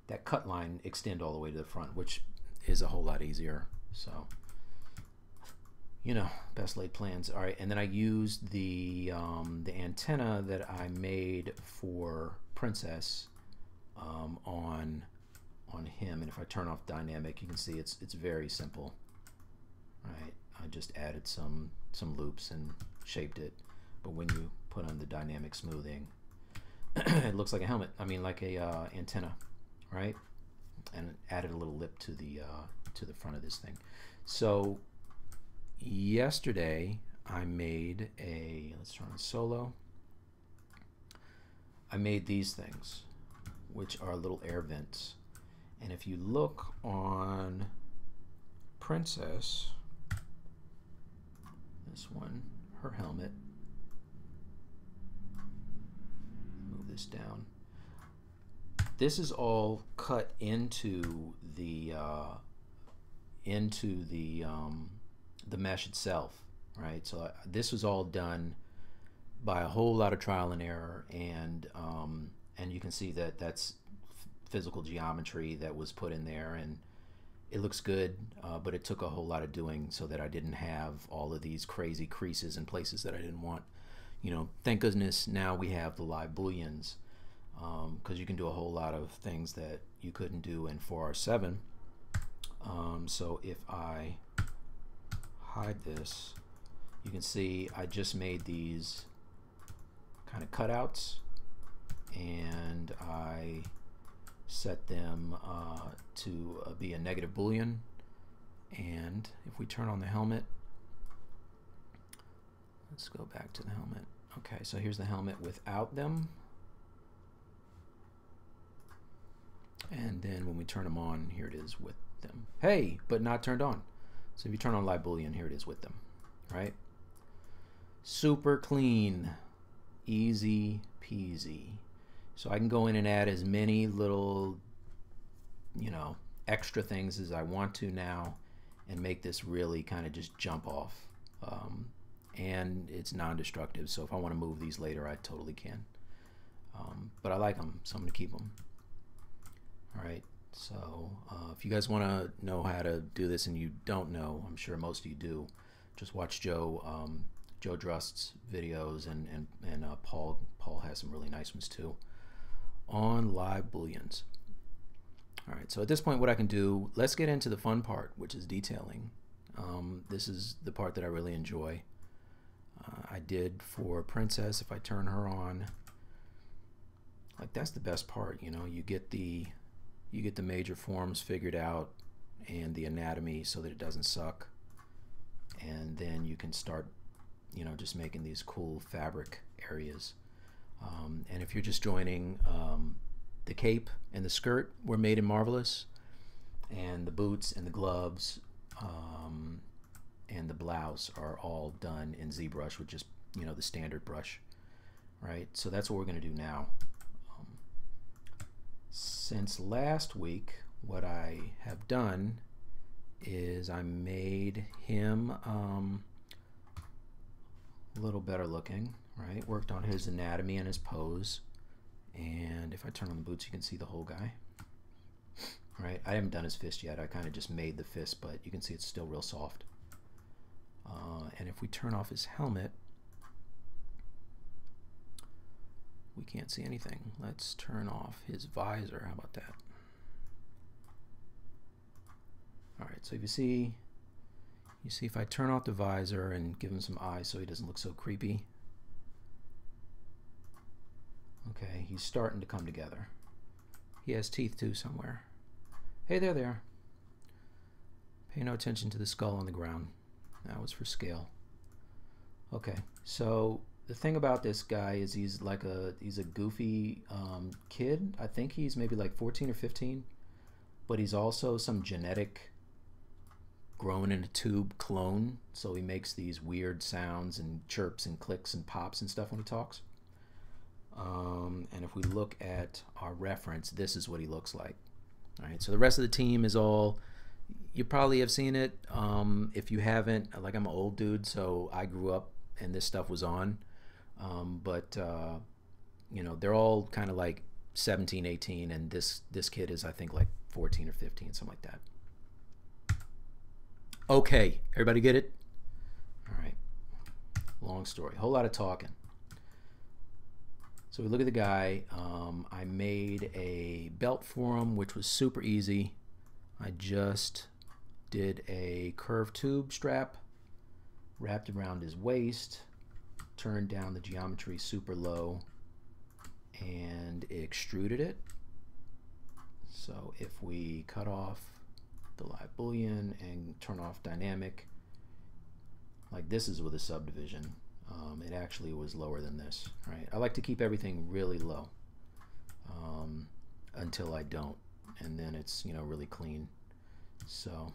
Speaker 2: that cut line extend all the way to the front, which is a whole lot easier. So, you know, best laid plans. All right, and then I used the antenna that I made for Princess on him, and if I turn off dynamic, you can see it's very simple. All right, I just added some loops and shaped it, but when you put on the dynamic smoothing, it looks like a helmet. I mean, like a antenna, right? And added a little lip to the front of this thing. So yesterday I made a, let's turn on solo. I made these things, which are little air vents. And if you look on Princess, this one, her helmet, move this down. This is all cut into the mesh itself, right? So this was all done by a whole lot of trial and error, and you can see that that's physical geometry that was put in there, and it looks good, but it took a whole lot of doing so that I didn't have all of these crazy creases in places that I didn't want. You know, thank goodness now we have the live booleans, because you can do a whole lot of things that you couldn't do in 4R7. So if I hide this, you can see I just made these kind of cutouts, and I set them to be a negative boolean. And if we turn on the helmet, let's go back to the helmet. Okay, so here's the helmet without them, and then when we turn them on, here it is with them. Hey, but not turned on. So if you turn on live boolean, here it is with them, right? Super clean, easy peasy. So I can go in and add as many little, you know, extra things as I want to now, and make this really kind of just jump off. And it's non-destructive, so if I want to move these later, I totally can. But I like them, so I'm going to keep them. All right, so if you guys want to know how to do this and you don't know, I'm sure most of you do, just watch Joe Drust's videos, and Paul has some really nice ones too on live booleans. All right, so at this point what I can do, let's get into the fun part, which is detailing. This is the part that I really enjoy. I did for Princess, if I turn her on, like that's the best part, you know, you get the major forms figured out and the anatomy so that it doesn't suck, and then you can start, you know, just making these cool fabric areas. And if you're just joining, the cape and the skirt were made in Marvelous, and the boots and the gloves and the blouse are all done in ZBrush, which is, you know, the standard brush, right? So that's what we're going to do now. Since last week, what I have done is I made him a little better looking, right? Worked on his anatomy and his pose, and if I turn on the boots, you can see the whole guy, right? I haven't done his fist yet. I kind of just made the fist, but you can see it's still real soft. And if we turn off his helmet, we can't see anything. Let's turn off his visor. How about that? All right, so if you see if I turn off the visor and give him some eyes so he doesn't look so creepy. Okay, he's starting to come together. He has teeth too somewhere. Hey, there. Pay no attention to the skull on the ground. That was for scale. Okay, so the thing about this guy is he's a goofy kid. I think he's maybe like 14 or 15, but he's also some genetic grown in a tube clone, so he makes these weird sounds and chirps and clicks and pops and stuff when he talks. And if we look at our reference, this is what he looks like. All right, so the rest of the team is all, you probably have seen it. If you haven't, like, I'm an old dude, so I grew up and this stuff was on. But you know, they're all kind of like 17, 18, and this kid is, I think, like 14 or 15, something like that. Okay, everybody get it? All right, long story, whole lot of talking. So we look at the guy. I made a belt for him, which was super easy. I just did a curved tube strap, wrapped around his waist, turned down the geometry super low, and extruded it. So if we cut off the live boolean and turn off dynamic, like this is with a subdivision, it actually was lower than this, right? I like to keep everything really low until I don't, and then it's, you know, really clean. So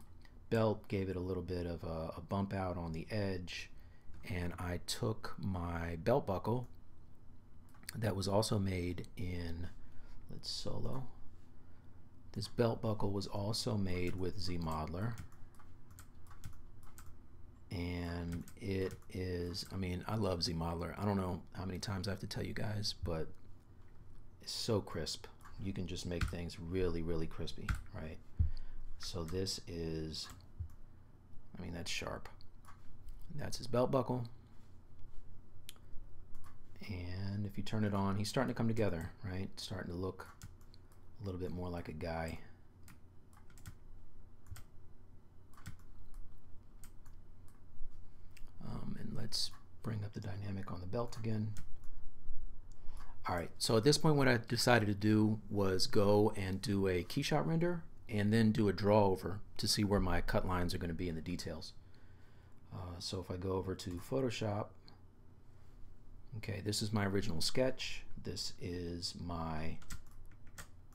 Speaker 2: belt, gave it a little bit of a bump out on the edge, and I took my belt buckle that was also made in, let's solo. This belt buckle was also made with ZModeler, and it is, I mean, I love ZModeler. I don't know how many times I have to tell you guys, but it's so crisp. You can just make things really, really crispy, right? So this is, I mean, that's sharp. That's his belt buckle. And if you turn it on, he's starting to come together, right? Starting to look a little bit more like a guy. And let's bring up the dynamic on the belt again. All right, so at this point what I decided to do was go and do a keyshot render and then do a draw over to see where my cut lines are going to be in the details. So if I go over to Photoshop, okay, this is my original sketch. This is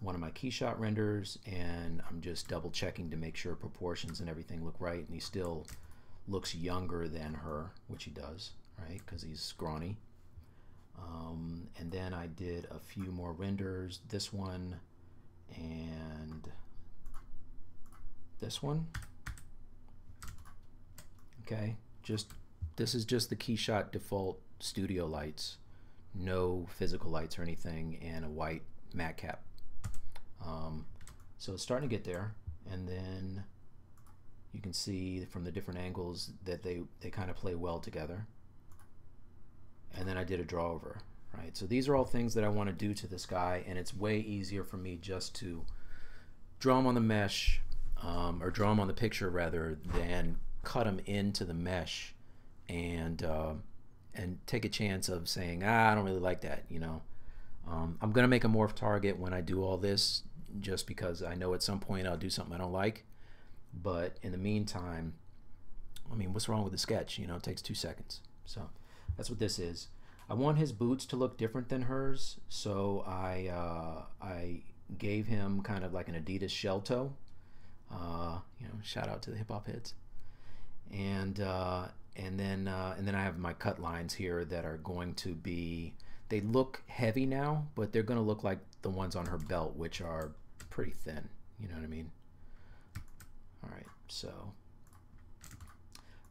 Speaker 2: one of my keyshot renders, and I'm just double checking to make sure proportions and everything look right, and he still looks younger than her, which he does, right, because he's scrawny. And then I did a few more renders, this one and this one. Okay, this is just the keyshot default studio lights, no physical lights or anything, and a white matte cap. So it's starting to get there, and then you can see from the different angles that they kind of play well together. And then I did a draw over, right? So these are all things that I want to do to this guy, and it's way easier for me just to draw him on the mesh, or draw him on the picture rather than cut him into the mesh and take a chance of saying, I don't really like that, you know. I'm gonna make a morph target when I do all this, just because I know at some point I'll do something I don't like. But in the meantime, I mean, what's wrong with the sketch? You know, it takes 2 seconds. So that's what this is. I want his boots to look different than hers, so I gave him kind of like an Adidas shell toe. You know, shout out to the hip hop heads. And then I have my cut lines here that are going to be, they look heavy now, but they're going to look like the ones on her belt, which are pretty thin. You know what I mean? All right, so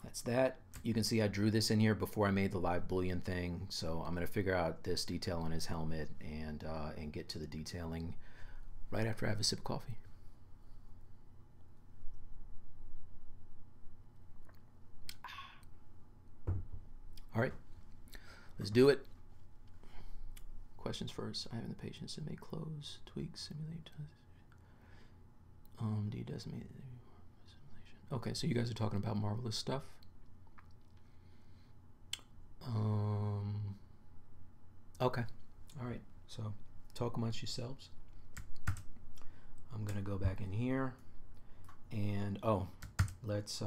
Speaker 2: that's that. You can see I drew this in here before I made the live boolean thing, so I'm going to figure out this detail on his helmet and get to the detailing right after I have a sip of coffee. All right, let's do it. Questions first. I have the patience to make clothes, tweak, simulate. Do you decimate simulation? Okay, so you guys are talking about marvelous stuff. Okay, all right. So talk amongst yourselves. I'm gonna go back in here, and let's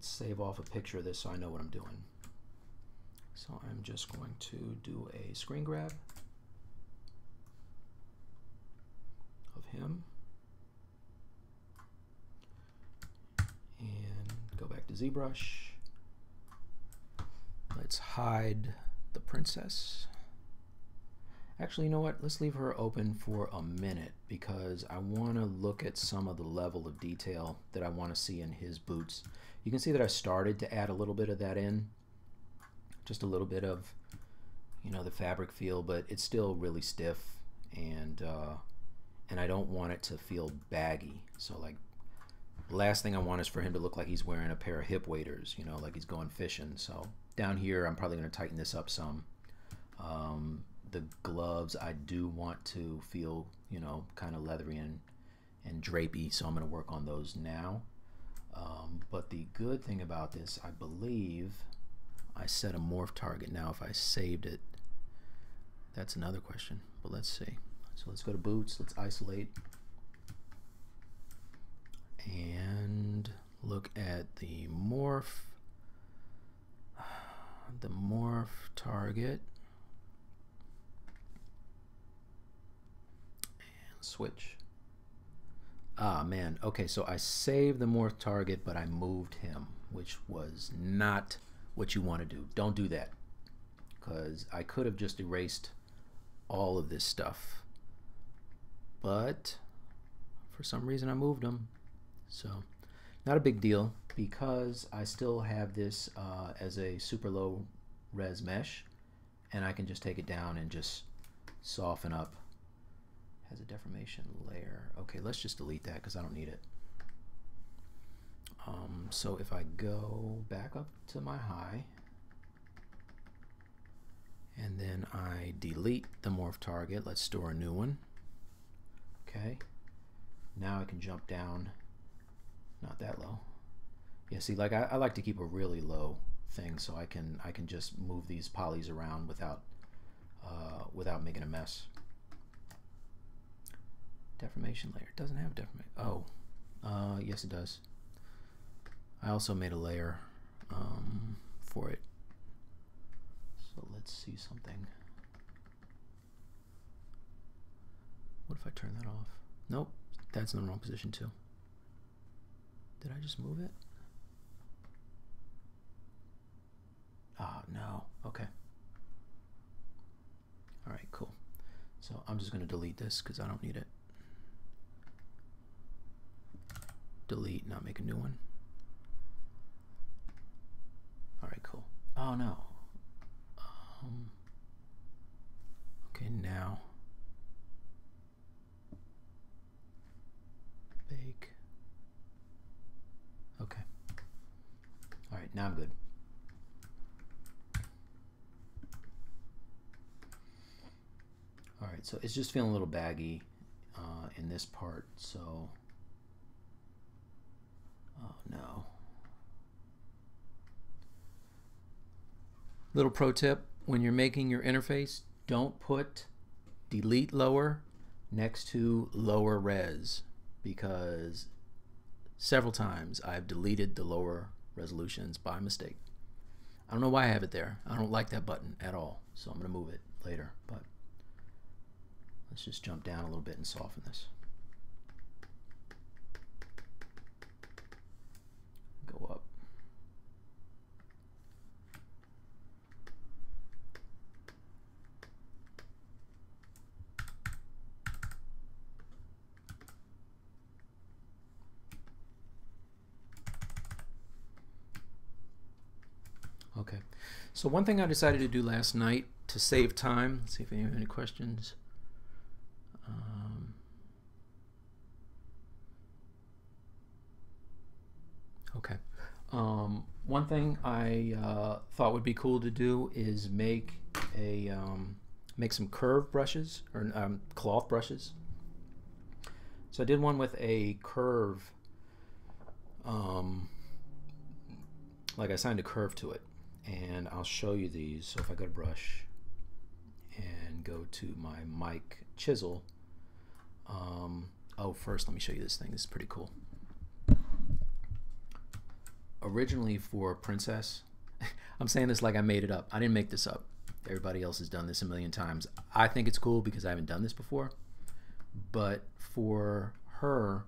Speaker 2: save off a picture of this so I know what I'm doing. So I'm just going to do a screen grab of him and go back to ZBrush. Let's hide the princess. Actually, you know what? Let's leave her open for a minute because I want to look at some of the level of detail that I want to see in his boots. You can see that I started to add a little bit of that in, just a little bit of, you know, the fabric feel, but it's still really stiff, and I don't want it to feel baggy. So like, the last thing I want is for him to look like he's wearing a pair of hip waders, you know, like he's going fishing. So down here, I'm probably going to tighten this up some. The gloves, I do want to feel, you know, kind of leathery and drapey, so I'm going to work on those now. But the good thing about this, I believe I set a morph target. Now if I saved it, that's another question, but let's see. So let's go to boots, let's isolate and look at the morph target. Switch. Ah man, okay, so I saved the morph target, but I moved him, which was not what you want to do. Don't do that, because I could have just erased all of this stuff, but for some reason I moved him. So not a big deal, because I still have this as a super low res mesh, and I can just take it down and just soften up. Has a deformation layer. Okay, let's just delete that because I don't need it. So if I go back up to my high and then I delete the morph target, let's store a new one. Okay, now I can jump down, not that low. Yeah, see, like I like to keep a really low thing so I can just move these polys around without making a mess. Deformation layer. It doesn't have deformation. Oh, yes it does. I also made a layer for it. So let's see something. What if I turn that off? Nope, that's in the wrong position too. Did I just move it? Ah, no. Okay. All right, cool. So I'm just going to delete this because I don't need it. Delete, not make a new one. All right, cool. Oh no. Okay, now bake. Okay. All right, now I'm good. All right, so it's just feeling a little baggy in this part, so oh no. Little pro tip, when you're making your interface, don't put delete lower next to lower res, because several times I've deleted the lower resolutions by mistake. I don't know why I have it there. I don't like that button at all, so I'm going to move it later, but let's just jump down a little bit and soften this. Go up. Okay, so one thing I decided to do last night to save time, let's see if anyone have any questions. Okay. One thing I thought would be cool to do is make some curved brushes, or cloth brushes. So I did one with a curve, like I assigned a curve to it, and I'll show you these. So if I go to brush and go to my mic chisel, oh, first let me show you this thing. This is pretty cool. Originally for Princess, I'm saying this like I made it up. I didn't make this up. Everybody else has done this a million times. I think it's cool because I haven't done this before. But for her,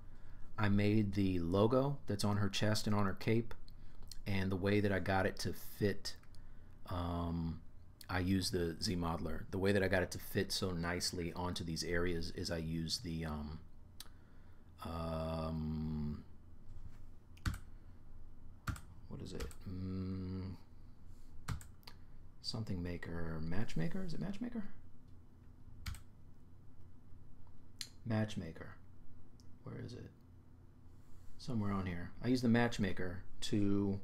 Speaker 2: I made the logo that's on her chest and on her cape, and the way that I got it to fit, I I use the Z modeler. The way that I got it to fit so nicely onto these areas is I use the what is it? Something maker, matchmaker? Is it matchmaker? Matchmaker. Where is it? Somewhere on here. I use the matchmaker to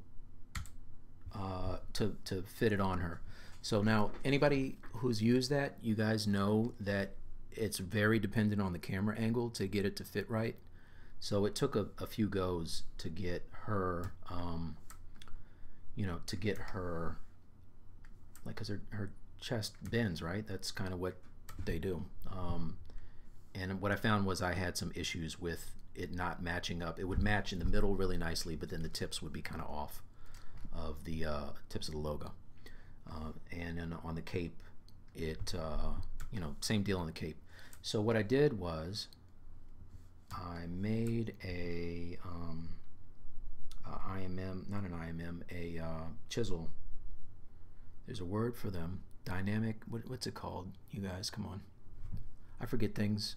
Speaker 2: fit it on her. So now anybody who's used that, you guys know that it's very dependent on the camera angle to get it to fit right. So it took a few goes to get her, you know, to get her, like, because her chest bends, right? That's kind of what they do. And what I found was I had some issues with it not matching up. It would match in the middle really nicely, but then the tips would be kind of off of the tips of the logo. And then on the cape, it, you know, same deal on the cape. So what I did was I made a IMM, not an IMM, a chisel. There's a word for them. Dynamic, what's it called? You guys, come on. I forget things.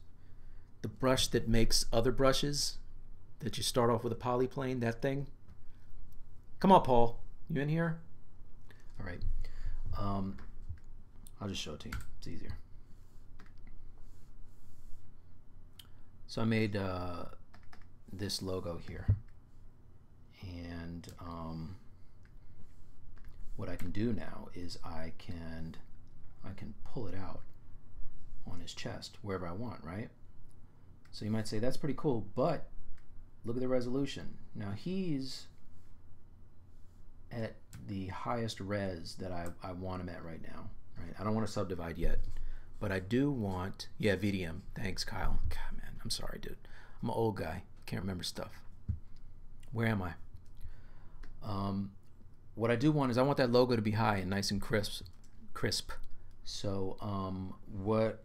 Speaker 2: The brush that makes other brushes, that you start off with a polyplane, that thing. Come on, Paul. You in here? All right. I'll just show it to you. It's easier. So I made this logo here. And what I can do now is I can pull it out on his chest wherever I want, right? So you might say that's pretty cool, but look at the resolution. Now he's at the highest res that I want him at right now, right? I don't want to subdivide yet, but I do want, yeah, VDM. Thanks, Kyle. God, man, I'm sorry, dude. I'm an old guy. Can't remember stuff. Where am I? What I do want is I want that logo to be high and nice and crisp. So what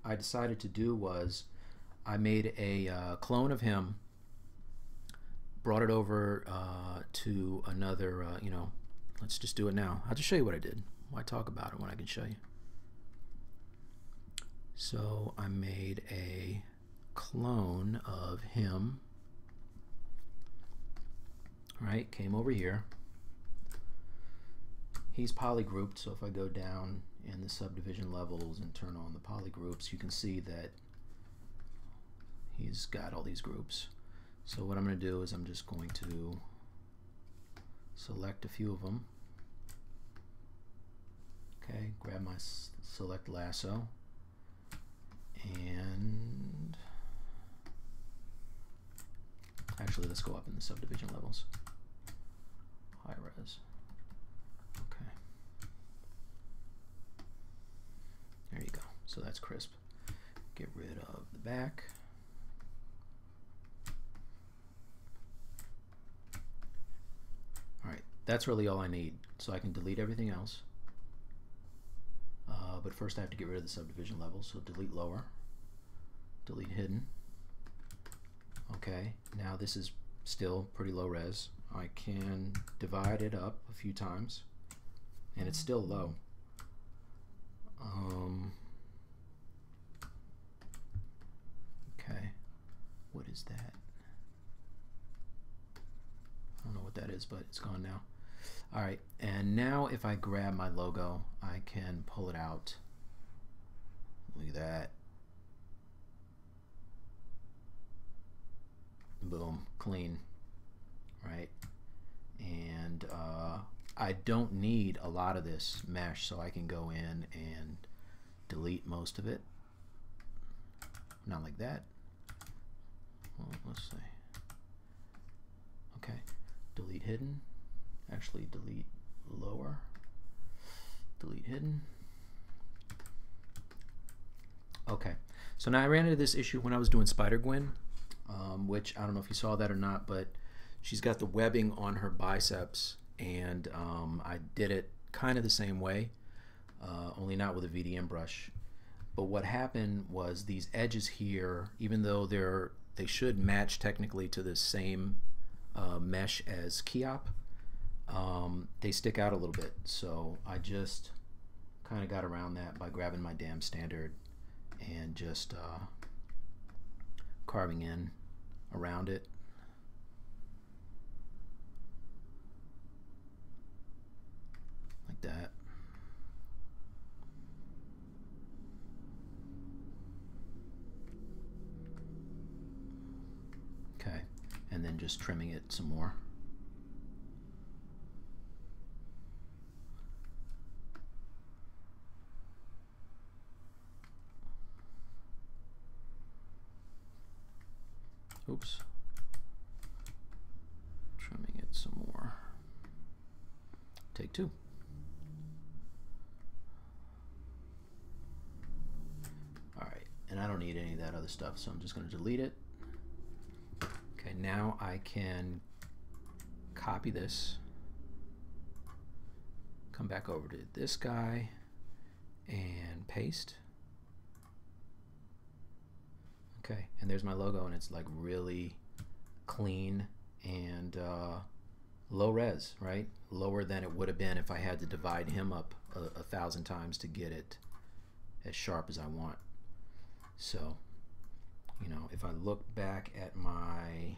Speaker 2: I decided to do was I made a clone of him, brought it over to another, you know, let's just do it now. I'll just show you what I did. Why talk about it when I can show you? So I made a clone of him. All right, came over here. He's polygrouped, so if I go down in the subdivision levels and turn on the polygroups, you can see that he's got all these groups. So what I'm going to do is I'm just going to select a few of them. Okay, grab my select lasso and actually let's go up in the subdivision levels. High res. Okay. There you go. So that's crisp. Get rid of the back. Alright, that's really all I need. So I can delete everything else. But first I have to get rid of the subdivision levels. So delete lower, delete hidden. Okay, now this is still pretty low res. I can divide it up a few times and it's still low. Okay, what is that? I don't know what that is, but it's gone now. All right, and now if I grab my logo, I can pull it out. Look at that. Boom, clean, right? And I don't need a lot of this mesh, so I can go in and delete most of it. Not like that. Well, let's see. Okay, delete hidden. Actually, delete lower. Delete hidden. Okay, so now I ran into this issue when I was doing Spider-Gwen, which I don't know if you saw that or not, but she's got the webbing on her biceps, and I did it kind of the same way, only not with a VDM brush. But what happened was these edges here, even though they should match technically to the same mesh as Keop, they stick out a little bit. So I just kind of got around that by grabbing my damn standard and just carving in around it. Like that. Okay, and then just trimming it some more. Oops. Trimming it some more. Take two. All right, and I don't need any of that other stuff, so I'm just going to delete it. Okay, now I can copy this, come back over to this guy, and paste. Okay, and there's my logo, and it's like really clean and low res, right? Lower than it would have been if I had to divide him up 1,000 times to get it as sharp as I want. So, you know, if I look back at my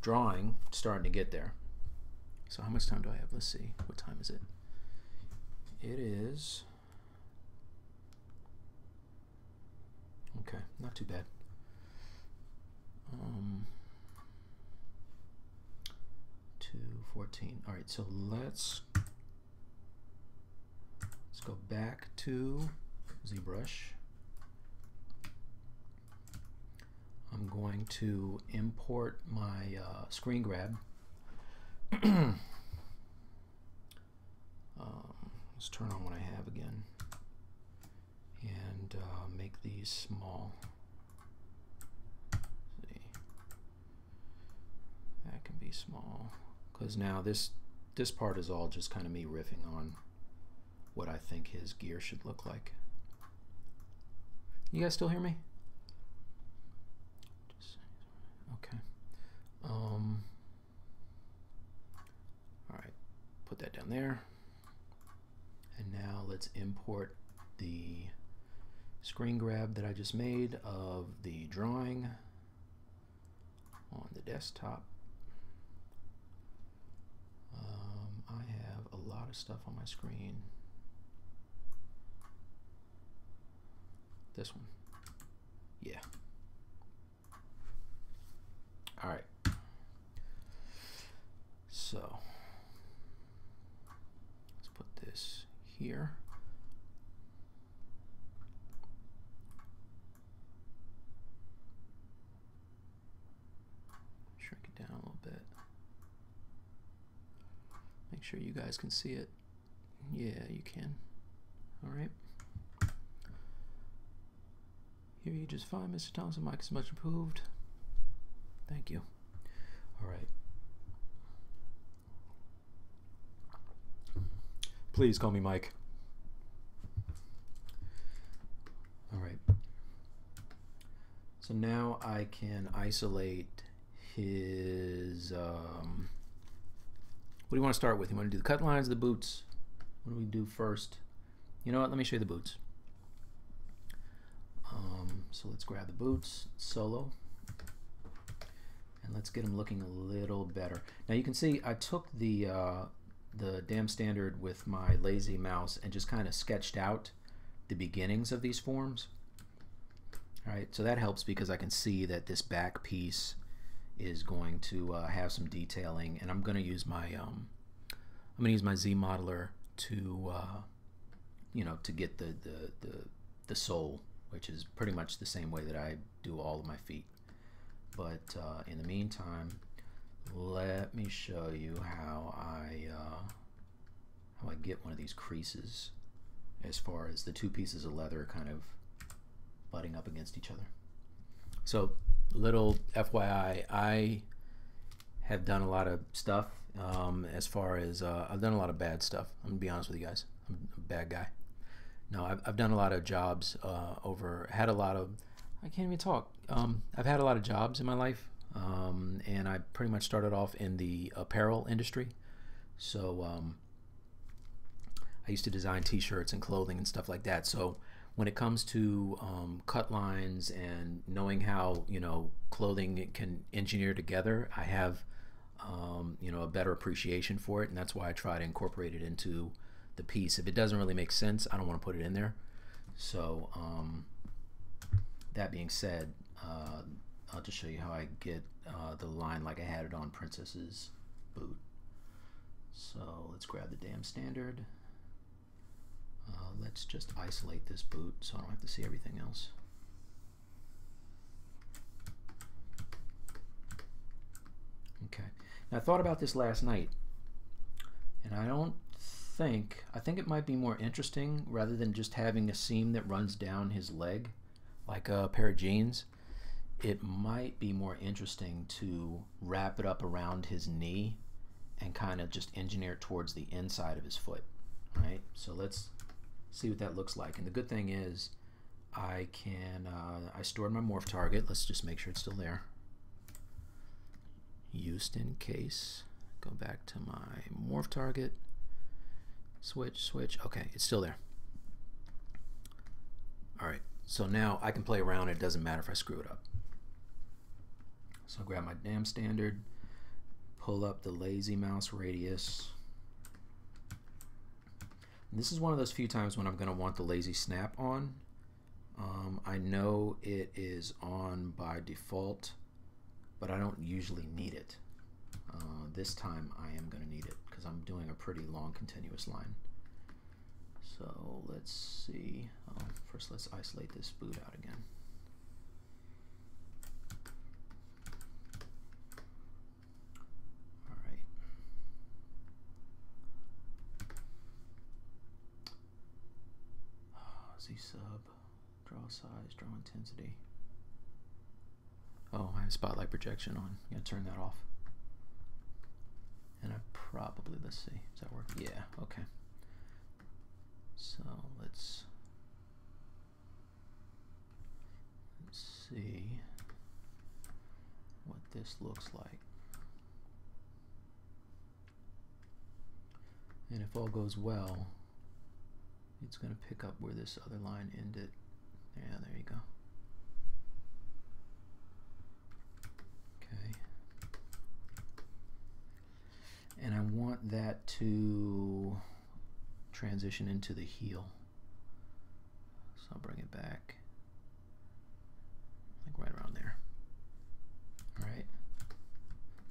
Speaker 2: drawing, it's starting to get there. So how much time do I have? Let's see. What time is it? It is... Okay, not too bad. 2:14. All right, so let's go back to ZBrush. I'm going to import my screen grab. Let's turn on what I have again and make these small. Let's see. That can be small because now this part is all just kind of me riffing on what I think his gear should look like. You guys still hear me? Okay. All right, put that down there. And now let's import the screen grab that I just made of the drawing on the desktop. I have a lot of stuff on my screen. This one. Yeah. All right. So let's put this here. Shrink it down a little bit. Make sure you guys can see it. Yeah, you can. All right. Here you just find Mr. Thompson. Mike is much improved. Thank you. All right. Please call me Mike. All right. So now I can isolate his, what do you want to start with? You want to do the cut lines, the boots? What do we do first? You know what, let me show you the boots. So let's grab the boots, solo, and let's get them looking a little better. Now you can see I took the damn standard with my lazy mouse and just kind of sketched out the beginnings of these forms. All right, so that helps because I can see that this back piece is going to have some detailing, and I'm going to use my Z modeler to you know, to get the sole, which is pretty much the same way that I do all of my feet. But in the meantime, let me show you how I get one of these creases as far as the two pieces of leather kind of butting up against each other. So little FYI, I have done a lot of stuff as far as I've done a lot of bad stuff. I'm gonna be honest with you guys. I'm a bad guy. No, I've done a lot of jobs had a lot of, I can't even talk. I've had a lot of jobs in my life, and I pretty much started off in the apparel industry. So I used to design t-shirts and clothing and stuff like that. So when it comes to cut lines and knowing how, you know, clothing can engineer together, I have you know, a better appreciation for it, and that's why I try to incorporate it into the piece. If it doesn't really make sense, I don't want to put it in there. So that being said, I'll just show you how I get the line like I had it on Princess's boot. So let's grab the damn standard. Let's just isolate this boot so I don't have to see everything else. Okay. Now I thought about this last night, and I think it might be more interesting, rather than just having a seam that runs down his leg like a pair of jeans, it might be more interesting to wrap it up around his knee and kind of just engineer it towards the inside of his foot. Right? So let's see what that looks like. And the good thing is I stored my morph target. Let's just make sure it's still there. Used in case. Go back to my morph target. Switch. Okay, it's still there. Alright, so now I can play around. It doesn't matter if I screw it up. So I'll grab my damn standard, pull up the lazy mouse radius. And this is one of those few times when I'm going to want the lazy snap on. I know it is on by default, but I don't usually need it. This time I am going to need it because I'm doing a pretty long continuous line. So let's see. First let's isolate this boot out again. All right. Z sub, draw size, draw intensity. Oh, I have spotlight projection on. I'm going to turn that off. And I probably, let's see, does that work? Yeah, okay. So let's see what this looks like. And if all goes well, it's going to pick up where this other line ended. Yeah, there you go. Okay. And I want that to transition into the heel. So I'll bring it back, like right around there. All right.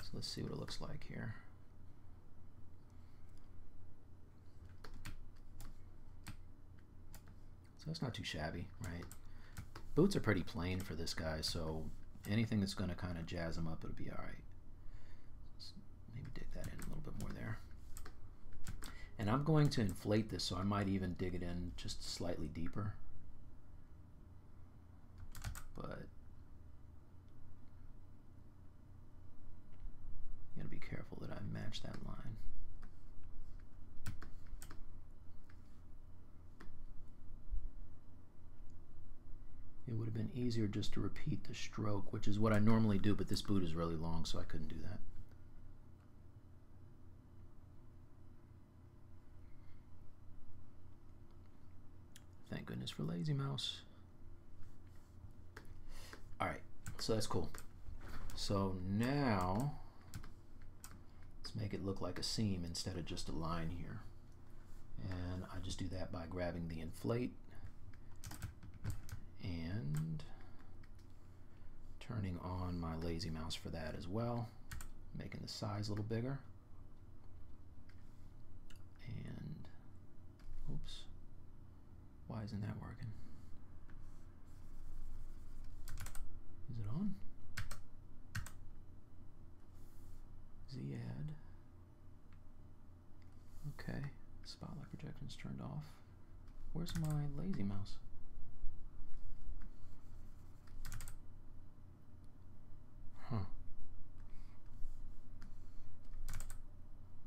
Speaker 2: So let's see what it looks like here. So that's not too shabby, right? Boots are pretty plain for this guy, so anything that's going to kind of jazz him up, it'll be all right. Let's maybe dig that in a little bit more there. And I'm going to inflate this, so I might even dig it in just slightly deeper. But you got to be careful that I match that line. It would have been easier just to repeat the stroke, which is what I normally do, but this boot is really long, so I couldn't do that. Thank goodness for Lazy Mouse. Alright, so that's cool. So now, let's make it look like a seam instead of just a line here. And I just do that by grabbing the inflate and turning on my Lazy Mouse for that as well, making the size a little bigger. And, oops, why isn't that working? Is it on? Z add. Okay, spotlight projection's turned off. Where's my Lazy Mouse? Huh.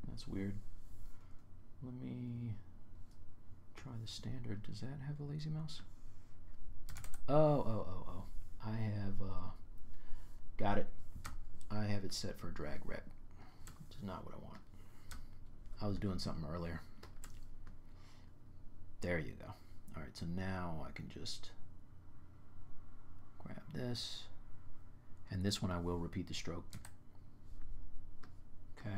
Speaker 2: That's weird. Let me try the standard. Does that have a Lazy Mouse? Oh. I have got it. I have it set for drag rec, which is not what I want. I was doing something earlier. There you go. All right, so now I can just grab this, and this one I will repeat the stroke. Okay,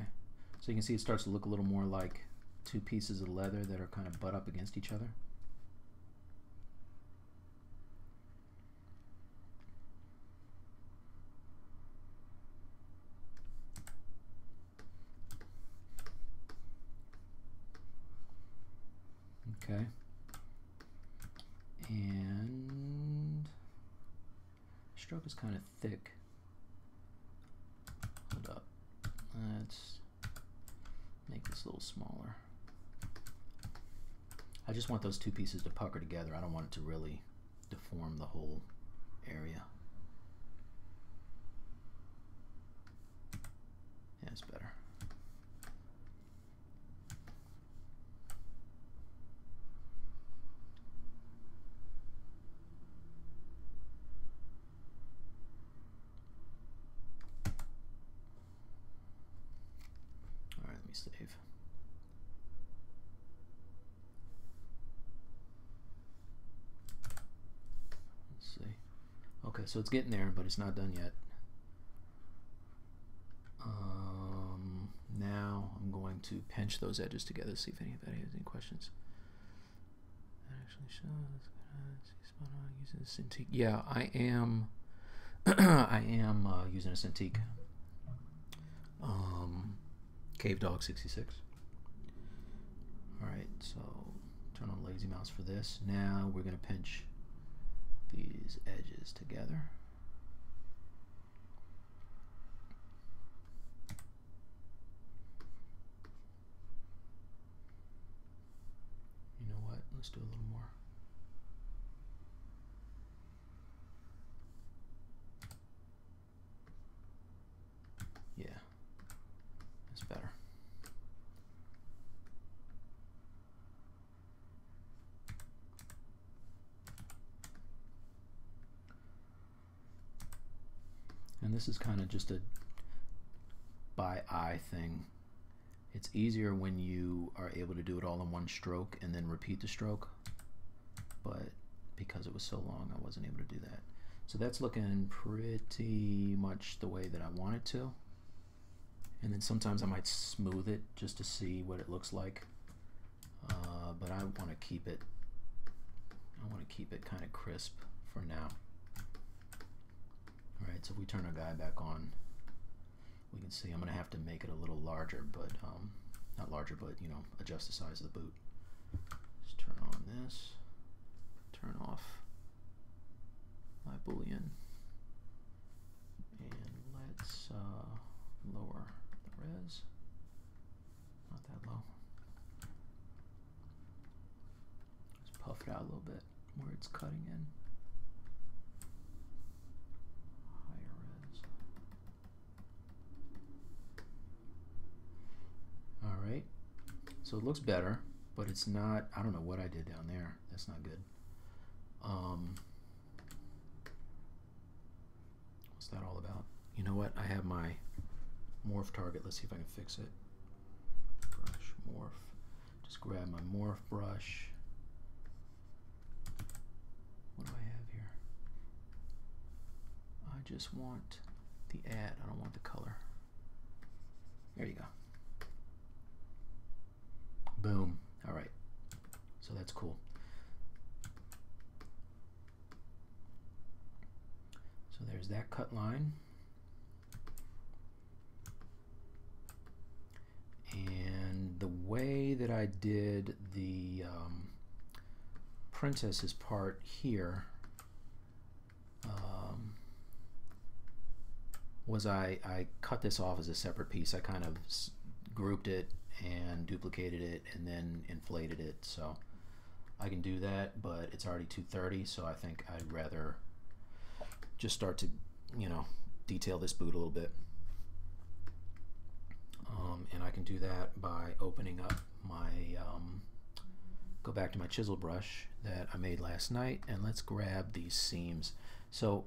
Speaker 2: so you can see it starts to look a little more like two pieces of leather that are kind of butt up against each other. Okay, and stroke is kind of thick. Hold up, let's make this a little smaller. I just want those two pieces to pucker together. I don't want it to really deform the whole area. Yeah, it's better. All right, let me save. Okay, so it's getting there, but it's not done yet. Now I'm going to pinch those edges together, see if anybody has any questions. That actually shows using a Cintiq. Yeah, I am. I am using a Cintiq. Cave Dog 66. All right, so turn on lazy mouse for this. Now we're going to pinch these edges together. You know what? Let's do a little more. Yeah, that's better. And this is kind of just a by eye thing. It's easier when you are able to do it all in one stroke and then repeat the stroke, but because it was so long I wasn't able to do that. So that's looking pretty much the way that I want it to. And then sometimes I might smooth it just to see what it looks like, but I want to keep it kind of crisp for now. Alright, so if we turn our guy back on, we can see I'm going to have to make it a little larger, but not larger, but you know, adjust the size of the boot. Just turn on this, turn off my boolean, and let's lower the res, not that low. Let's puff it out a little bit where it's cutting in. Alright, so it looks better, but it's not, I don't know what I did down there. That's not good. What's that all about? You know what? I have my morph target. Let's see if I can fix it. Brush, morph. Just grab my morph brush. What do I have here? I just want the add. I don't want the color. There you go. Boom. All right. So that's cool. So there's that cut line. And the way that I did the princess's part here was I cut this off as a separate piece. I kind of grouped it and duplicated it and then inflated it, so I can do that, but it's already 2:30, so I think I'd rather just start to, you know, detail this boot a little bit. And I can do that by opening up my go back to my chisel brush that I made last night, and let's grab these seams. So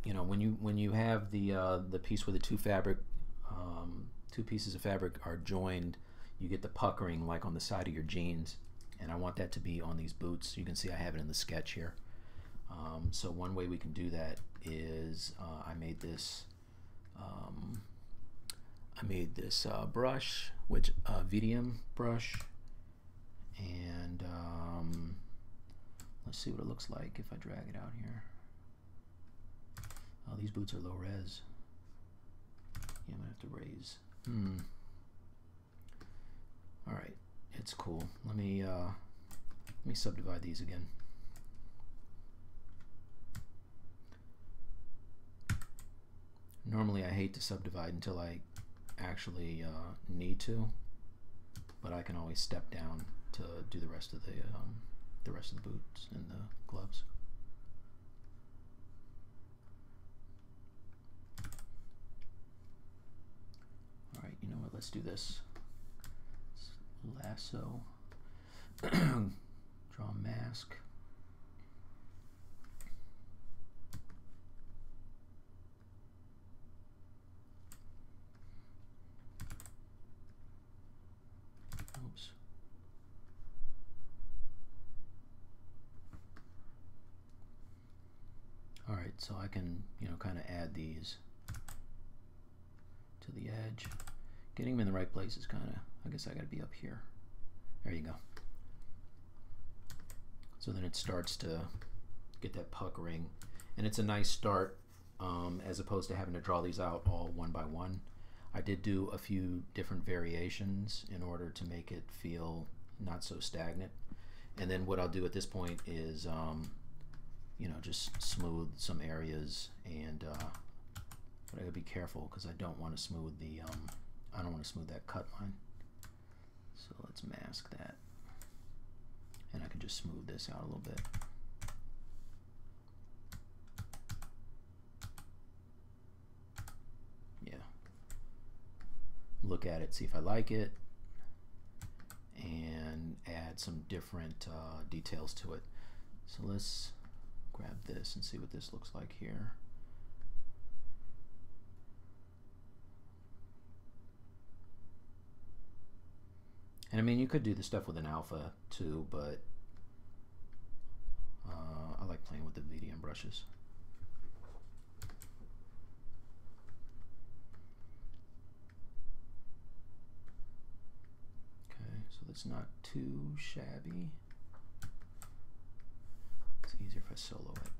Speaker 2: you know, when you have the piece where the two pieces of fabric are joined, you get the puckering like on the side of your jeans, and I want that to be on these boots. You can see I have it in the sketch here. So one way we can do that is I made this brush, which VDM brush, and let's see what it looks like if I drag it out here. Oh, these boots are low res. Yeah, I'm gonna have to raise. All right, it's cool. Let me subdivide these again. Normally I hate to subdivide until I actually need to, but I can always step down to do the rest of the boots and the gloves. All right, you know what? Let's do this. Lasso. Draw a mask. Oops. All right, so I can, kind of add these to the edge. Getting them in the right place is kind of, I guess I got to be up here. There you go. So then it starts to get that puckering, and it's a nice start as opposed to having to draw these out all one by one. I did do a few different variations in order to make it feel not so stagnant. And then what I'll do at this point is, just smooth some areas, and but I gotta be careful because I don't want to smooth the I don't want to smooth that cut line. So let's mask that, and I can just smooth this out a little bit. Yeah. Look at it, see if I like it, and add some different details to it. So let's grab this and see what this looks like here. And I mean, you could do the stuff with an alpha too, but I like playing with the VDM brushes. Okay, so that's not too shabby. It's easier if I solo it.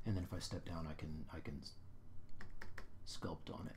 Speaker 2: And then if I step down, I can sculpt on it.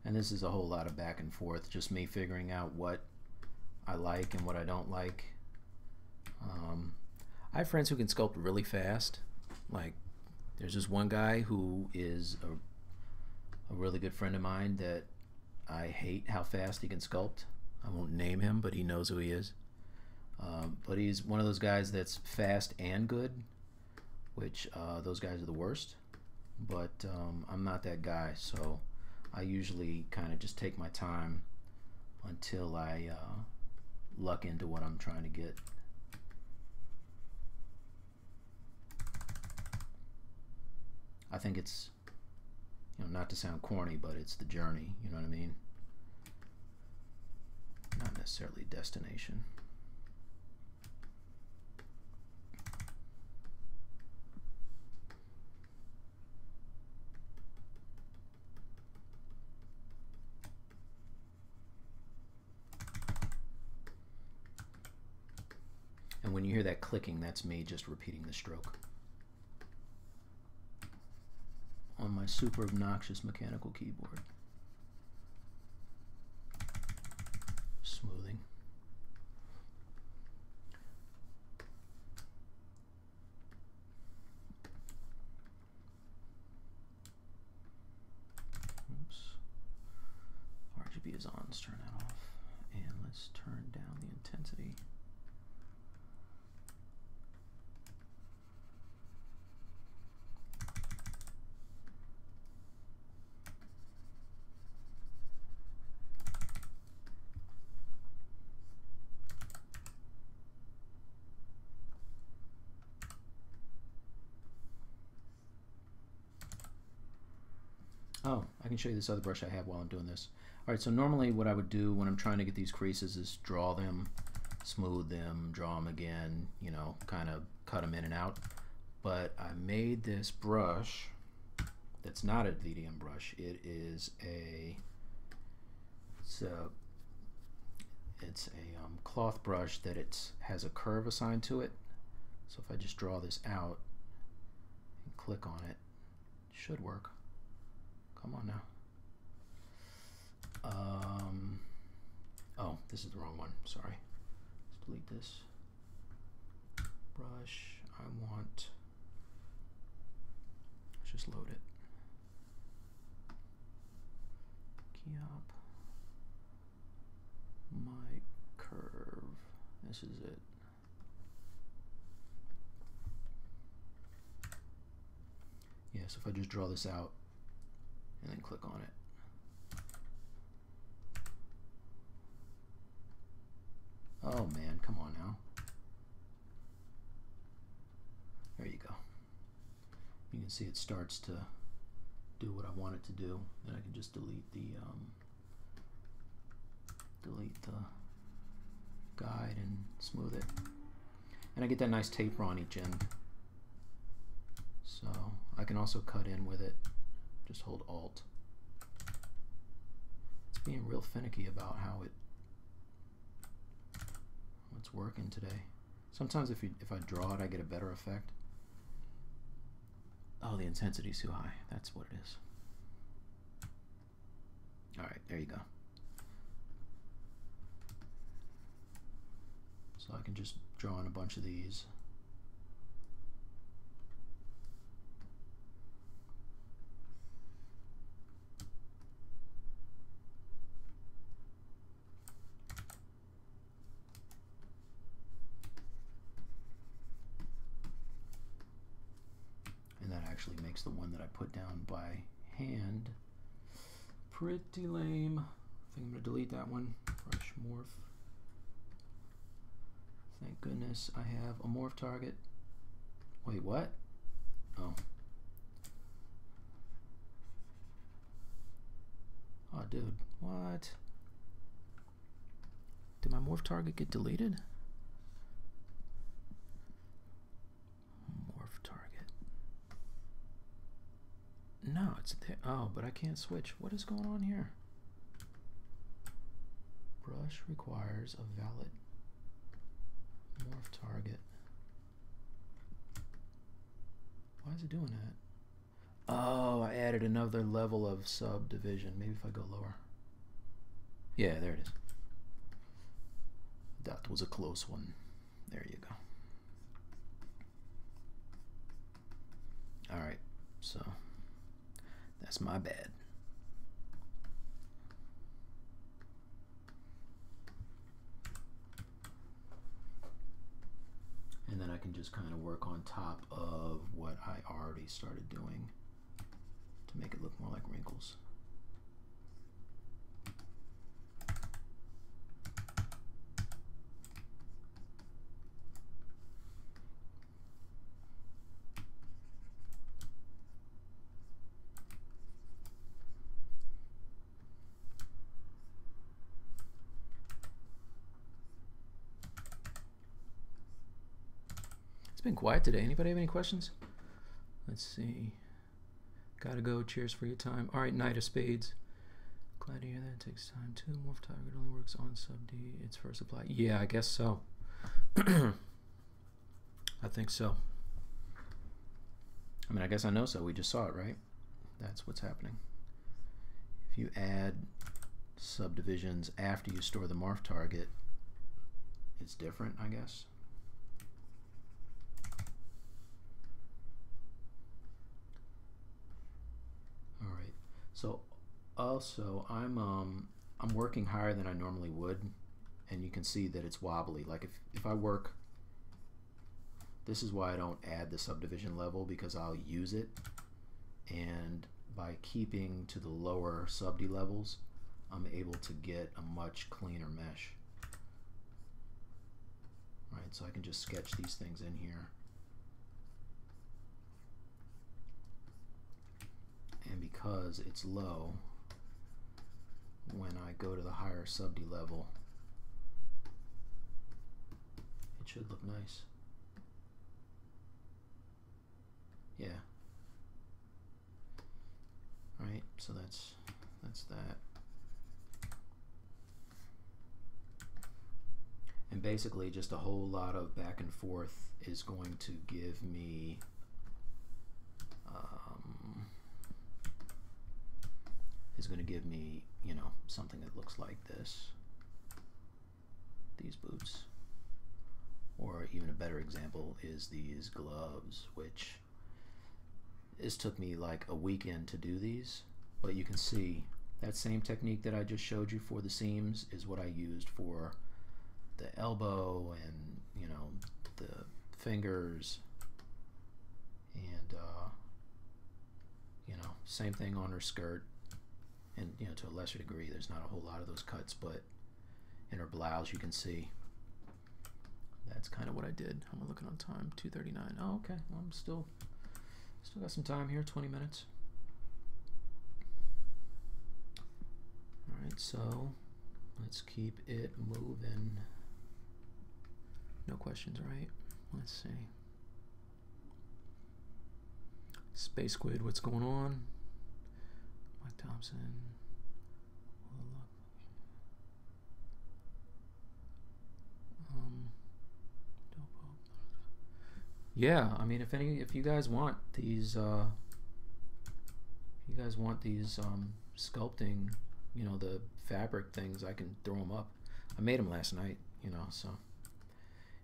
Speaker 2: And this is a whole lot of back and forth, just me figuring out what I like and what I don't like. I have friends who can sculpt really fast. Like, there's just one guy who is a really good friend of mine that I hate how fast he can sculpt. I won't name him, but he knows who he is. But he's one of those guys that's fast and good, which those guys are the worst. But I'm not that guy, so I usually kind of just take my time until I luck into what I'm trying to get. I think it's, not to sound corny, but it's the journey, you know what I mean? Not necessarily destination. And when you hear that clicking, that's me just repeating the stroke on my super obnoxious mechanical keyboard. is on. Let's turn that off. And let's turn down the intensity. Oh, I can show you this other brush I have while I'm doing this. Alright, so normally what I would do when I'm trying to get these creases is draw them, smooth them, draw them again, you know, kind of cut them in and out. But I made this brush that's not a VDM brush. It's a cloth brush that has a curve assigned to it. So if I just draw this out and click on it, it should work. Come on now. Oh, this is the wrong one. Sorry. Let's delete this. Brush. Let's just load it. Key up. My curve. This is it. Yeah, so if I just draw this out and then click on it. Oh man, come on now. There you go. You can see it starts to do what I want it to do. Then I can just delete the guide and smooth it. And I get that nice taper on each end. So I can also cut in with it. Just hold Alt. It's being real finicky about how it's working today. Sometimes if I draw it, I get a better effect. Oh, the intensity's too high. That's what it is. All right, there you go. So I can just draw in a bunch of these. Actually makes the one that I put down by hand pretty lame. I think I'm going to delete that one. Brush morph. Thank goodness I have a morph target. Wait, what? Oh. Oh, dude. What? Did my morph target get deleted? No, it's there. Oh, but I can't switch. What is going on here? Brush requires a valid morph target. Why is it doing that? Oh, I added another level of subdivision. Maybe if I go lower. Yeah, there it is. That was a close one. There you go. All right, so that's my bad. And then I can just kind of work on top of what I already started doing to make it look more like wrinkles. It's been quiet today. Anybody have any questions? Let's see. Gotta go. Cheers for your time. All right, Knight of Spades. Glad to hear that. It takes time too. Morph target only works on sub D. It's first apply. Yeah, I guess so. I think so. I mean, I guess I know so. We just saw it, right? That's what's happening. If you add subdivisions after you store the morph target, it's different, I guess. So also I'm I'm working higher than I normally would, and you can see that it's wobbly. Like if I work, this is why I don't add the subdivision level, because I'll use it, and by keeping to the lower sub-D levels, I'm able to get a much cleaner mesh. Right, so I can just sketch these things in here. And because it's low, when I go to the higher sub-D level, it should look nice. Yeah. Right, so that's that. And basically just a whole lot of back and forth is going to give me you know, something that looks like this, these boots. Or even a better example is these gloves, which this took me like a weekend to do these, but you can see that same technique that I just showed you for the seams is what I used for the elbow and, you know, the fingers, and you know, same thing on her skirt, and you know, to a lesser degree there's not a whole lot of those cuts, but in her blouse you can see that's kind of what I did. I'm looking on time, 2:39. Oh, okay, well, I'm still got some time here, 20 minutes. Alright, so let's keep it moving. No questions, right? Let's see. Space Squid, what's going on? Mike Thompson. Yeah, I mean, if you guys want these, sculpting, you know, the fabric things, I can throw them up. I made them last night, you know, so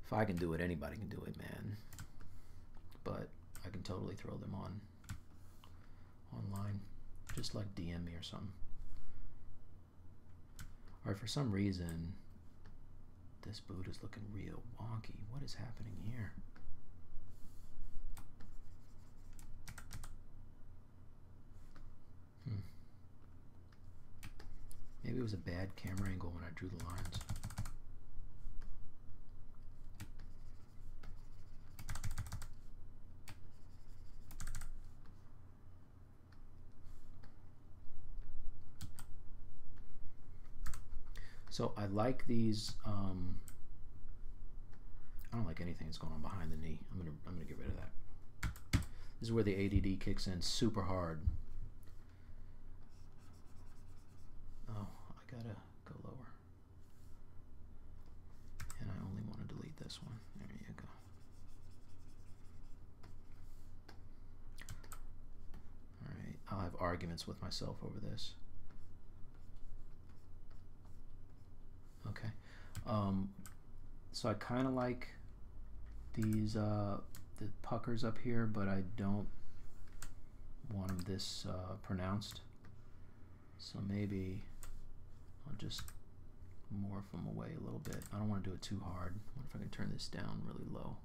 Speaker 2: if I can do it, anybody can do it, man. But I can totally throw them online. Just like DM me or something. Alright, for some reason this boot is looking real wonky. What is happening here? Maybe it was a bad camera angle when I drew the lines. So I like these. I don't like anything that's going on behind the knee. I'm gonna get rid of that. This is where the ADD kicks in super hard. Oh, I gotta go lower. And I only want to delete this one. There you go. Alright, I'll have arguments with myself over this. Okay. So I kind of like these the puckers up here, but I don't want them this pronounced. So maybe I'll just morph them away a little bit. I don't want to do it too hard. What if I can turn this down really low?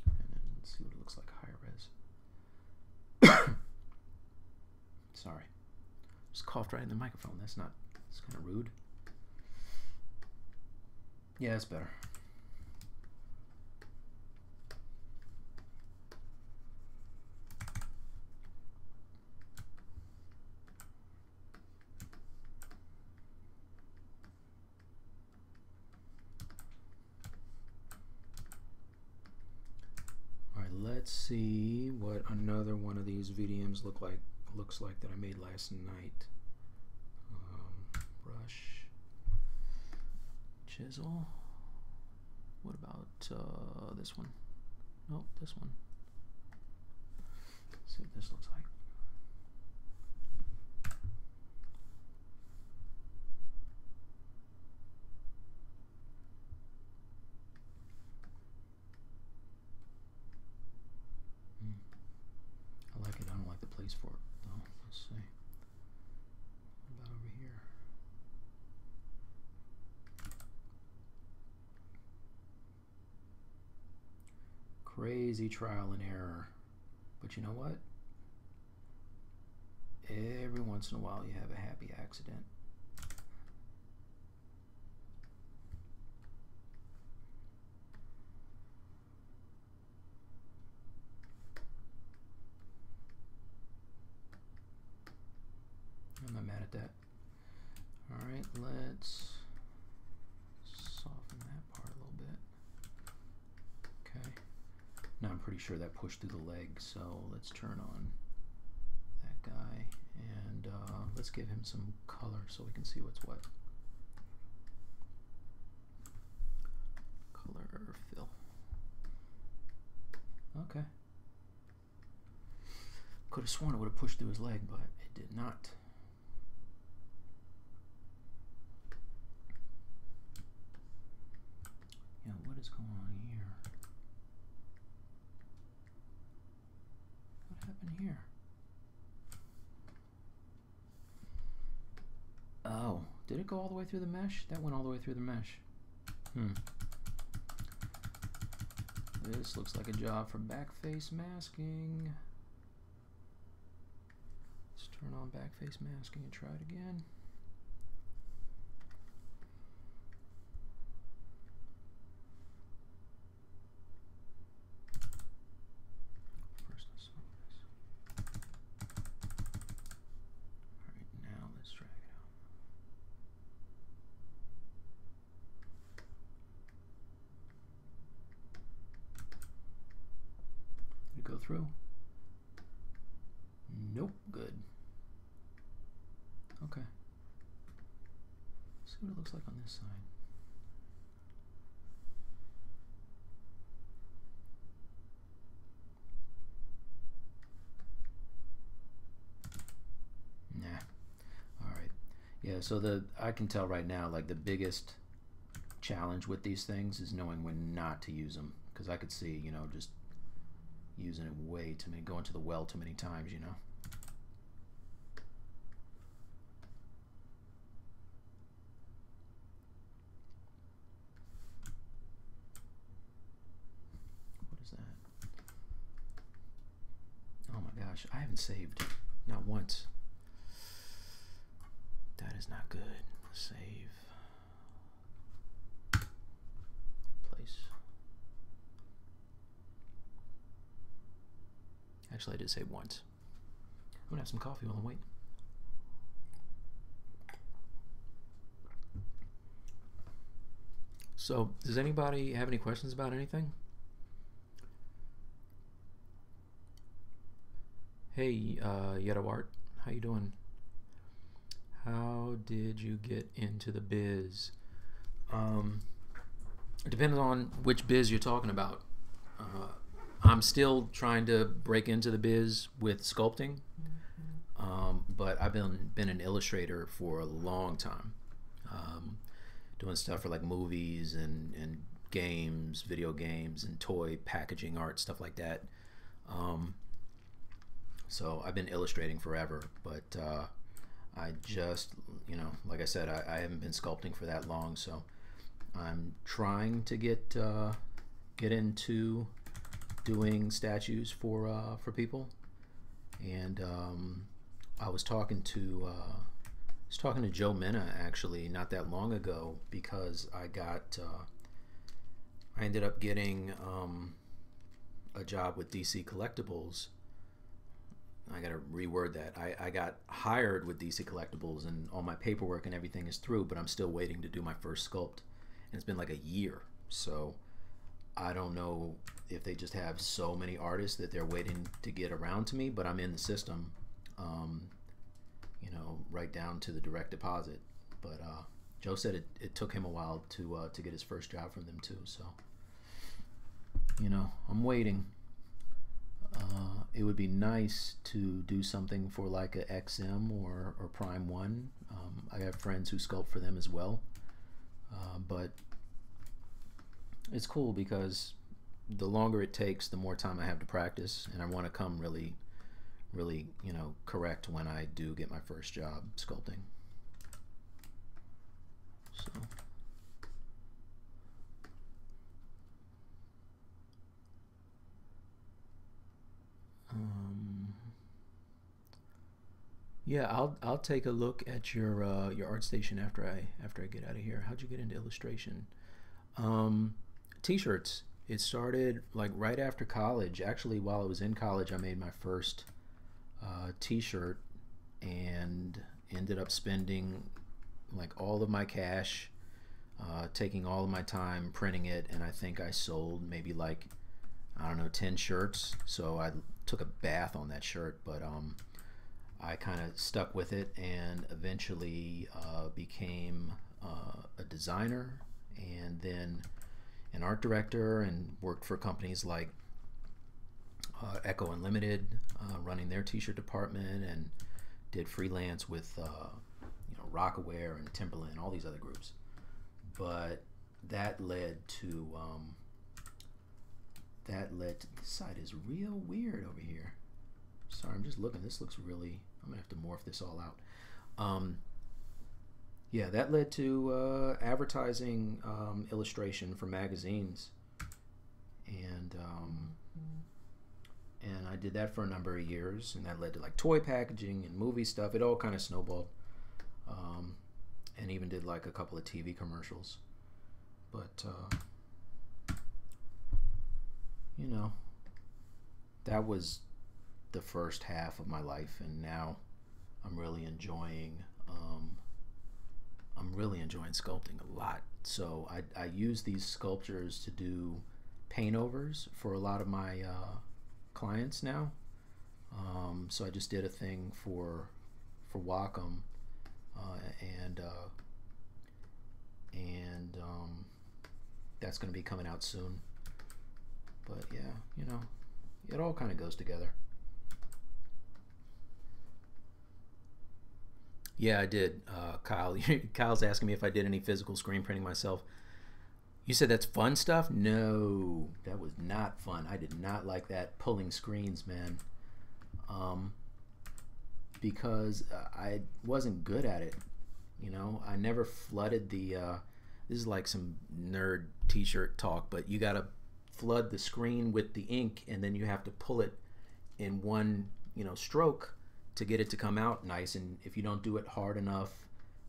Speaker 2: And then see what it looks like higher res. Sorry. Just coughed right in the microphone. That's kind of rude. Yeah, that's better. Let's see what another one of these VDMs looks like that I made last night. Brush, chisel. What about this one? Nope, this one. Let's see what this looks like. place for it though. Let's see. What about over here? Crazy trial and error. But you know what? Every once in a while you have a happy accident. I'm not mad at that. All right, let's soften that part a little bit. Okay. Now I'm pretty sure that pushed through the leg, so let's turn on that guy and let's give him some color so we can see what's what. Color fill. Okay. Could have sworn it would have pushed through his leg, but it did not. Yeah, what is going on here? What happened here? Oh, did it go all the way through the mesh? That went all the way through the mesh. This looks like a job for back face masking. Let's turn on back face masking and try it again. First, let's slow this. All right, now let's drag it out. Did it go through? Nope, good. Okay. Let's see what it looks like on this side. Nah. All right. Yeah, so I can tell right now, like, the biggest challenge with these things is knowing when not to use them, because I could see, you know, just using it way too many, going to the well too many times, you know. What is that? Oh my gosh, I haven't saved, not once. That is not good. Save. Place. Actually, I did save once. I'm gonna have some coffee while I wait. So, does anybody have any questions about anything? Hey, Yetawart, how you doing? How did you get into the biz? It depends on which biz you're talking about. I'm still trying to break into the biz with sculpting, but I've been an illustrator for a long time, doing stuff for like movies and games, video games, and toy packaging art, stuff like that. So I've been illustrating forever, but I just, you know, like I said, I haven't been sculpting for that long, so I'm trying to get into doing statues for people. And I was talking to Joe Minna actually not that long ago, because I ended up getting a job with DC Collectibles. I gotta reword that. I got hired with DC Collectibles and all my paperwork and everything is through, but I'm still waiting to do my first sculpt, and it's been like a year. So I don't know if they just have so many artists that they're waiting to get around to me, but I'm in the system, you know, right down to the direct deposit. But Joe said it took him a while to get his first job from them too. So, you know, I'm waiting. It would be nice to do something for like a XM or Prime 1. I have friends who sculpt for them as well. But it's cool because the longer it takes, the more time I have to practice, and I want to come really really, you know, correct when I do get my first job sculpting. So. Yeah, I'll take a look at your ArtStation after I get out of here. How'd you get into illustration? T-shirts. It started like right after college. Actually, while I was in college, I made my first T-shirt and ended up spending like all of my cash, taking all of my time printing it, and I think I sold maybe like, I don't know, 10 shirts. So I took a bath on that shirt, but I kind of stuck with it and eventually became a designer and then an art director, and worked for companies like Echo Unlimited, running their t-shirt department, and did freelance with you know, Rockaware and Timberland, all these other groups. But that led to this side is real weird over here. Sorry, I'm just looking. This looks really, I'm gonna have to morph this all out. Yeah, that led to advertising, illustration for magazines, and I did that for a number of years, and that led to like toy packaging and movie stuff. It all kind of snowballed, and even did like a couple of TV commercials. But you know, that was the first half of my life, and now I'm really enjoying sculpting a lot. So I use these sculptures to do paint overs for a lot of my clients now. So I just did a thing for Wacom, and that's going to be coming out soon. But yeah, you know, it all kind of goes together. Yeah, I did. Kyle, Kyle's asking me if I did any physical screen printing myself. You said that's fun stuff? No, that was not fun. I did not like that, pulling screens, man. Because I wasn't good at it. You know, I never flooded the, this is like some nerd t-shirt talk, but you gotta flood the screen with the ink, and then you have to pull it in one, you know, stroke to get it to come out nice. And if you don't do it hard enough,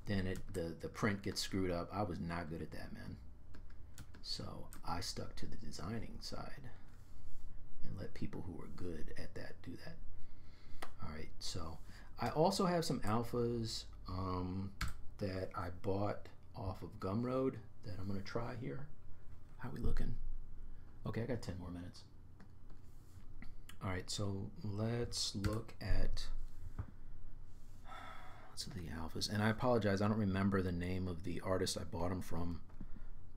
Speaker 2: then the print gets screwed up. I was not good at that, man. So I stuck to the designing side and let people who are good at that do that. All right, so I also have some alphas that I bought off of Gumroad that I'm gonna try here. How are we looking? Okay, I got 10 more minutes. All right, so let's look at the alphas. And I apologize, I don't remember the name of the artist I bought them from,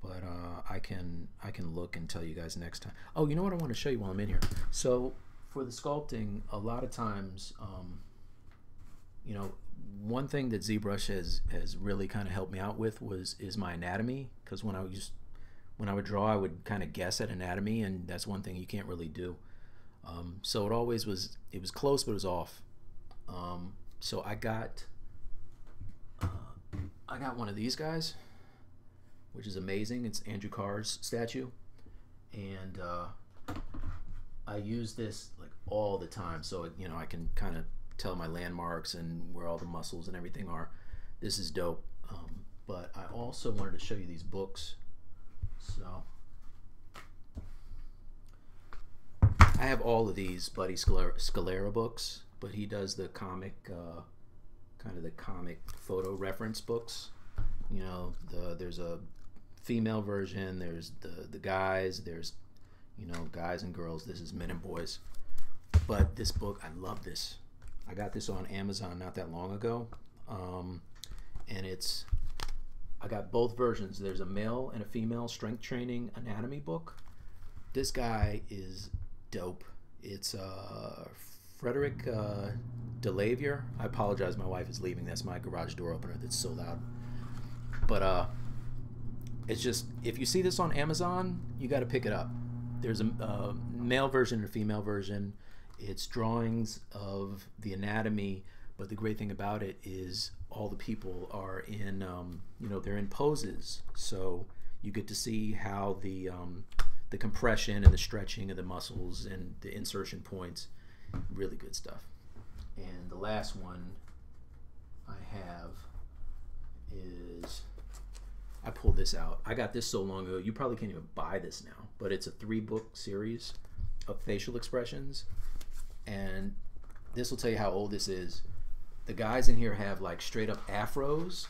Speaker 2: but I can look and tell you guys next time. Oh, you know what I want to show you while I'm in here? So for the sculpting, a lot of times, you know, one thing that ZBrush has really kind of helped me out with is my anatomy, because when I would draw, I would kind of guess at anatomy, and that's one thing you can't really do. So it always was, it was close, but it was off. So I got one of these guys, which is amazing. It's Andrew Carr's statue, and I use this like all the time, so you know, I can kind of tell my landmarks and where all the muscles and everything are. This is dope. But I also wanted to show you these books. So I have all of these Buddy Scalera books, but he does the comic, kind of the comic photo reference books. You know, there's a female version, there's the guys, there's, you know, guys and girls. This is men and boys. But this book, I love this. I got this on Amazon not that long ago, and I got both versions. There's a male and a female strength training anatomy book. This guy is dope. It's Frederick DeLavier. I apologize, my wife is leaving. That's my garage door opener that's so loud. But it's just, if you see this on Amazon, you got to pick it up. There's a male version and a female version. It's drawings of the anatomy, but the great thing about it is all the people are in, they're in poses. So you get to see how the compression and the stretching of the muscles and the insertion points, really good stuff. And the last one I have is, I pulled this out. I got this so long ago, you probably can't even buy this now, but it's a 3-book series of facial expressions. And this will tell you how old this is. The guys in here have like straight up afros,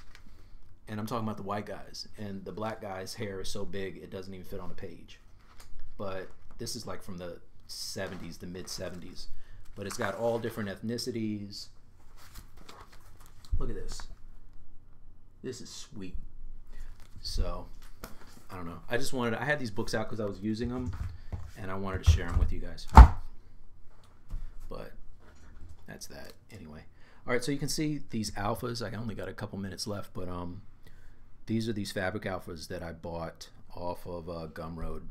Speaker 2: and I'm talking about the white guys. And the black guy's hair is so big it doesn't even fit on a page. But this is like from the 70s, the mid 70s. But it's got all different ethnicities. Look at this. This is sweet. So, I don't know. I had these books out because I was using them, and I wanted to share them with you guys. But that's that. Anyway. All right, so you can see these alphas. I only got a couple minutes left, but these are these fabric alphas that I bought off of Gumroad.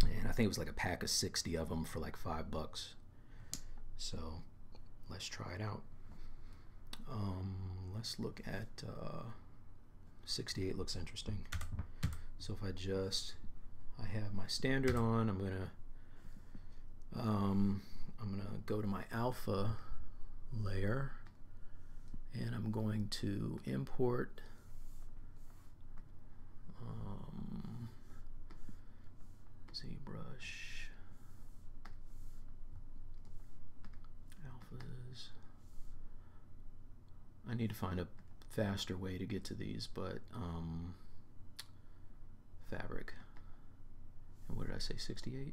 Speaker 2: And I think it was like a pack of 60 of them for like $5. So let's try it out. Let's look at 68. Looks interesting. So if I have my standard on, I'm gonna go to my alpha layer, and I'm going to import ZBrush alphas. I need to find a faster way to get to these, but fabric. And what did I say? 68?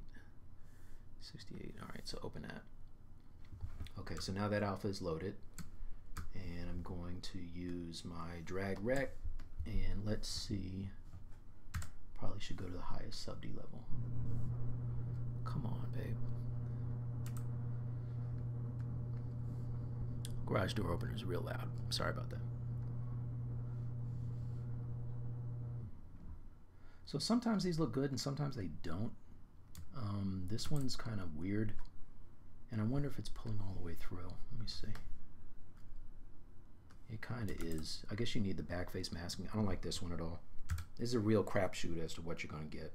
Speaker 2: 68. All right, so open that. Okay, so now that alpha is loaded, and I'm going to use my drag rec, and let's see. Probably should go to the highest sub D level. Come on, babe. Garage door opener is real loud. Sorry about that. So sometimes these look good and sometimes they don't. This one's kind of weird, and I wonder if it's pulling all the way through. Let me see. It kind of is. I guess you need the back face masking. I don't like this one at all. This is a real crapshoot as to what you're going to get.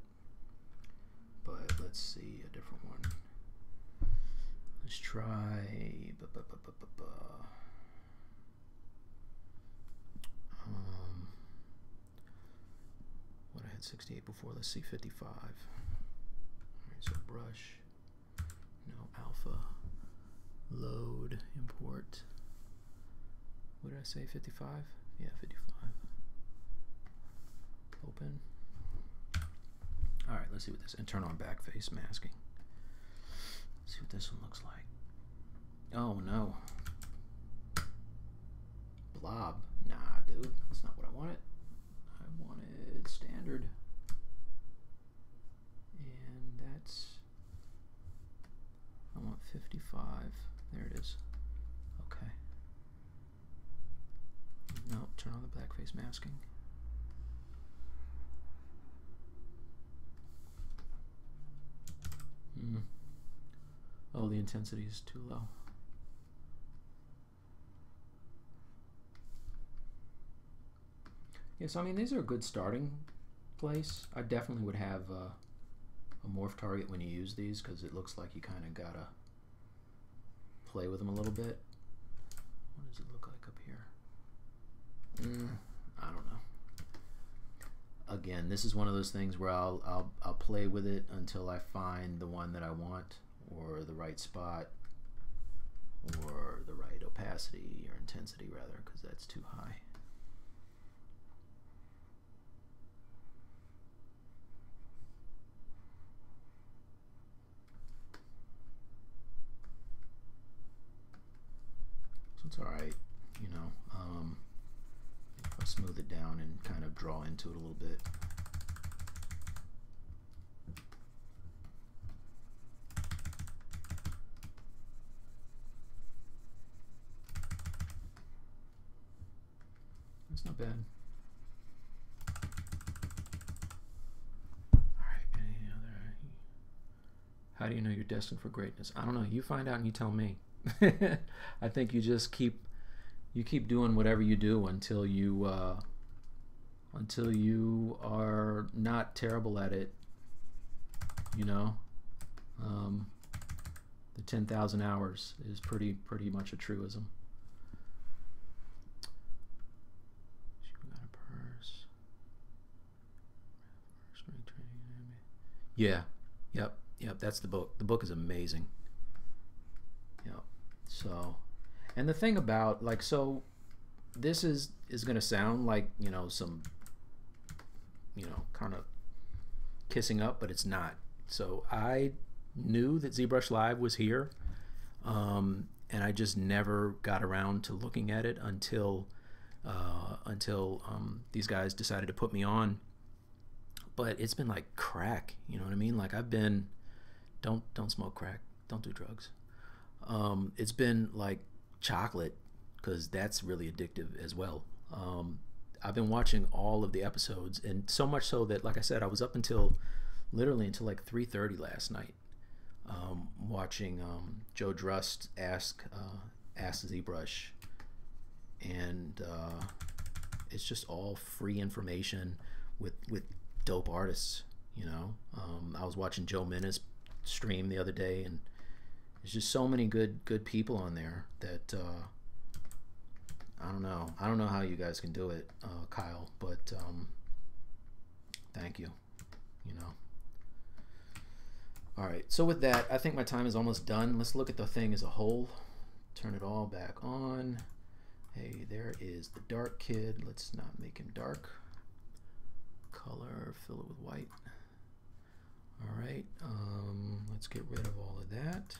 Speaker 2: But let's see a different one. Let's try. What I had 68 before. Let's see 55. All right, so brush. No, alpha. Load. Import. What did I say? 55? Yeah, 55. Open. All right, let's see what this, and turn on back face masking. Let's see what this one looks like. Oh no. Blob. Nah, dude, that's not what I wanted. I wanted standard. And that's, I want 55. There it is. Okay. No, turn on the blackface masking. Oh, the intensity is too low. Yeah, so I mean, these are a good starting place. I definitely would have a morph target when you use these, because it looks like you kind of gotta play with them a little bit. What does it look like up here? I don't know. Again, this is one of those things where I'll play with it until I find the one that I want, or the right spot, or the right opacity or intensity rather, because that's too high. So it's all right, you know. If I smooth it down and kind of draw into it a little bit. That's not bad. All right, any other?
Speaker 1: How do you know you're destined for greatness? I don't know. You find out and you tell me. I think you just keep doing whatever you do until you are not terrible at it. You know, the 10,000 hours is pretty much a truism. Yeah, yep, that's the book. The book is amazing. Yep. So, and the thing about, like, so this is gonna sound like, you know, some, you know, kind of kissing up, but it's not. So I knew that ZBrush Live was here, and I just never got around to looking at it until these guys decided to put me on. But it's been like crack, you know what I mean? Like I've been, don't smoke crack, don't do drugs. It's been like chocolate, because that's really addictive as well. I've been watching all of the episodes, and so much so that, like I said, I was up literally until like 3:30 last night, watching Joe Drust ask ZBrush, and it's just all free information with dope artists, you know. I was watching Joe Mina's stream the other day, and there's just so many good people on there that I don't know how you guys can do it, Kyle, but thank you, you know. All right, so with that, I think my time is almost done. Let's look at the thing as a whole. Turn it all back on. Hey, there is the dark kid. Let's not make him dark. Color, fill it with white. All right, let's get rid of all of that.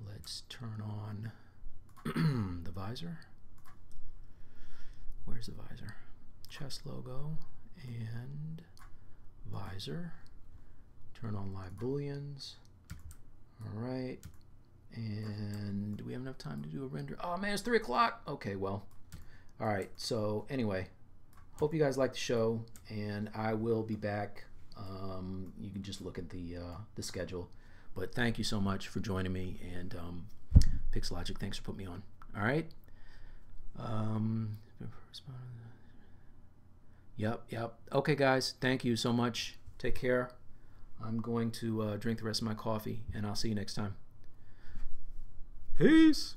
Speaker 1: Let's turn on the visor. Where's the visor? Chest logo and visor. Turn on live booleans. All right, and do we have enough time to do a render? Oh man, it's 3 o'clock. Okay, well, all right. So anyway, hope you guys like the show, and I will be back. You can just look at the schedule. But thank you so much for joining me, and Pixelogic, thanks for putting me on. All right. Yep. Okay, guys, thank you so much. Take care. I'm going to drink the rest of my coffee, and I'll see you next time. Peace.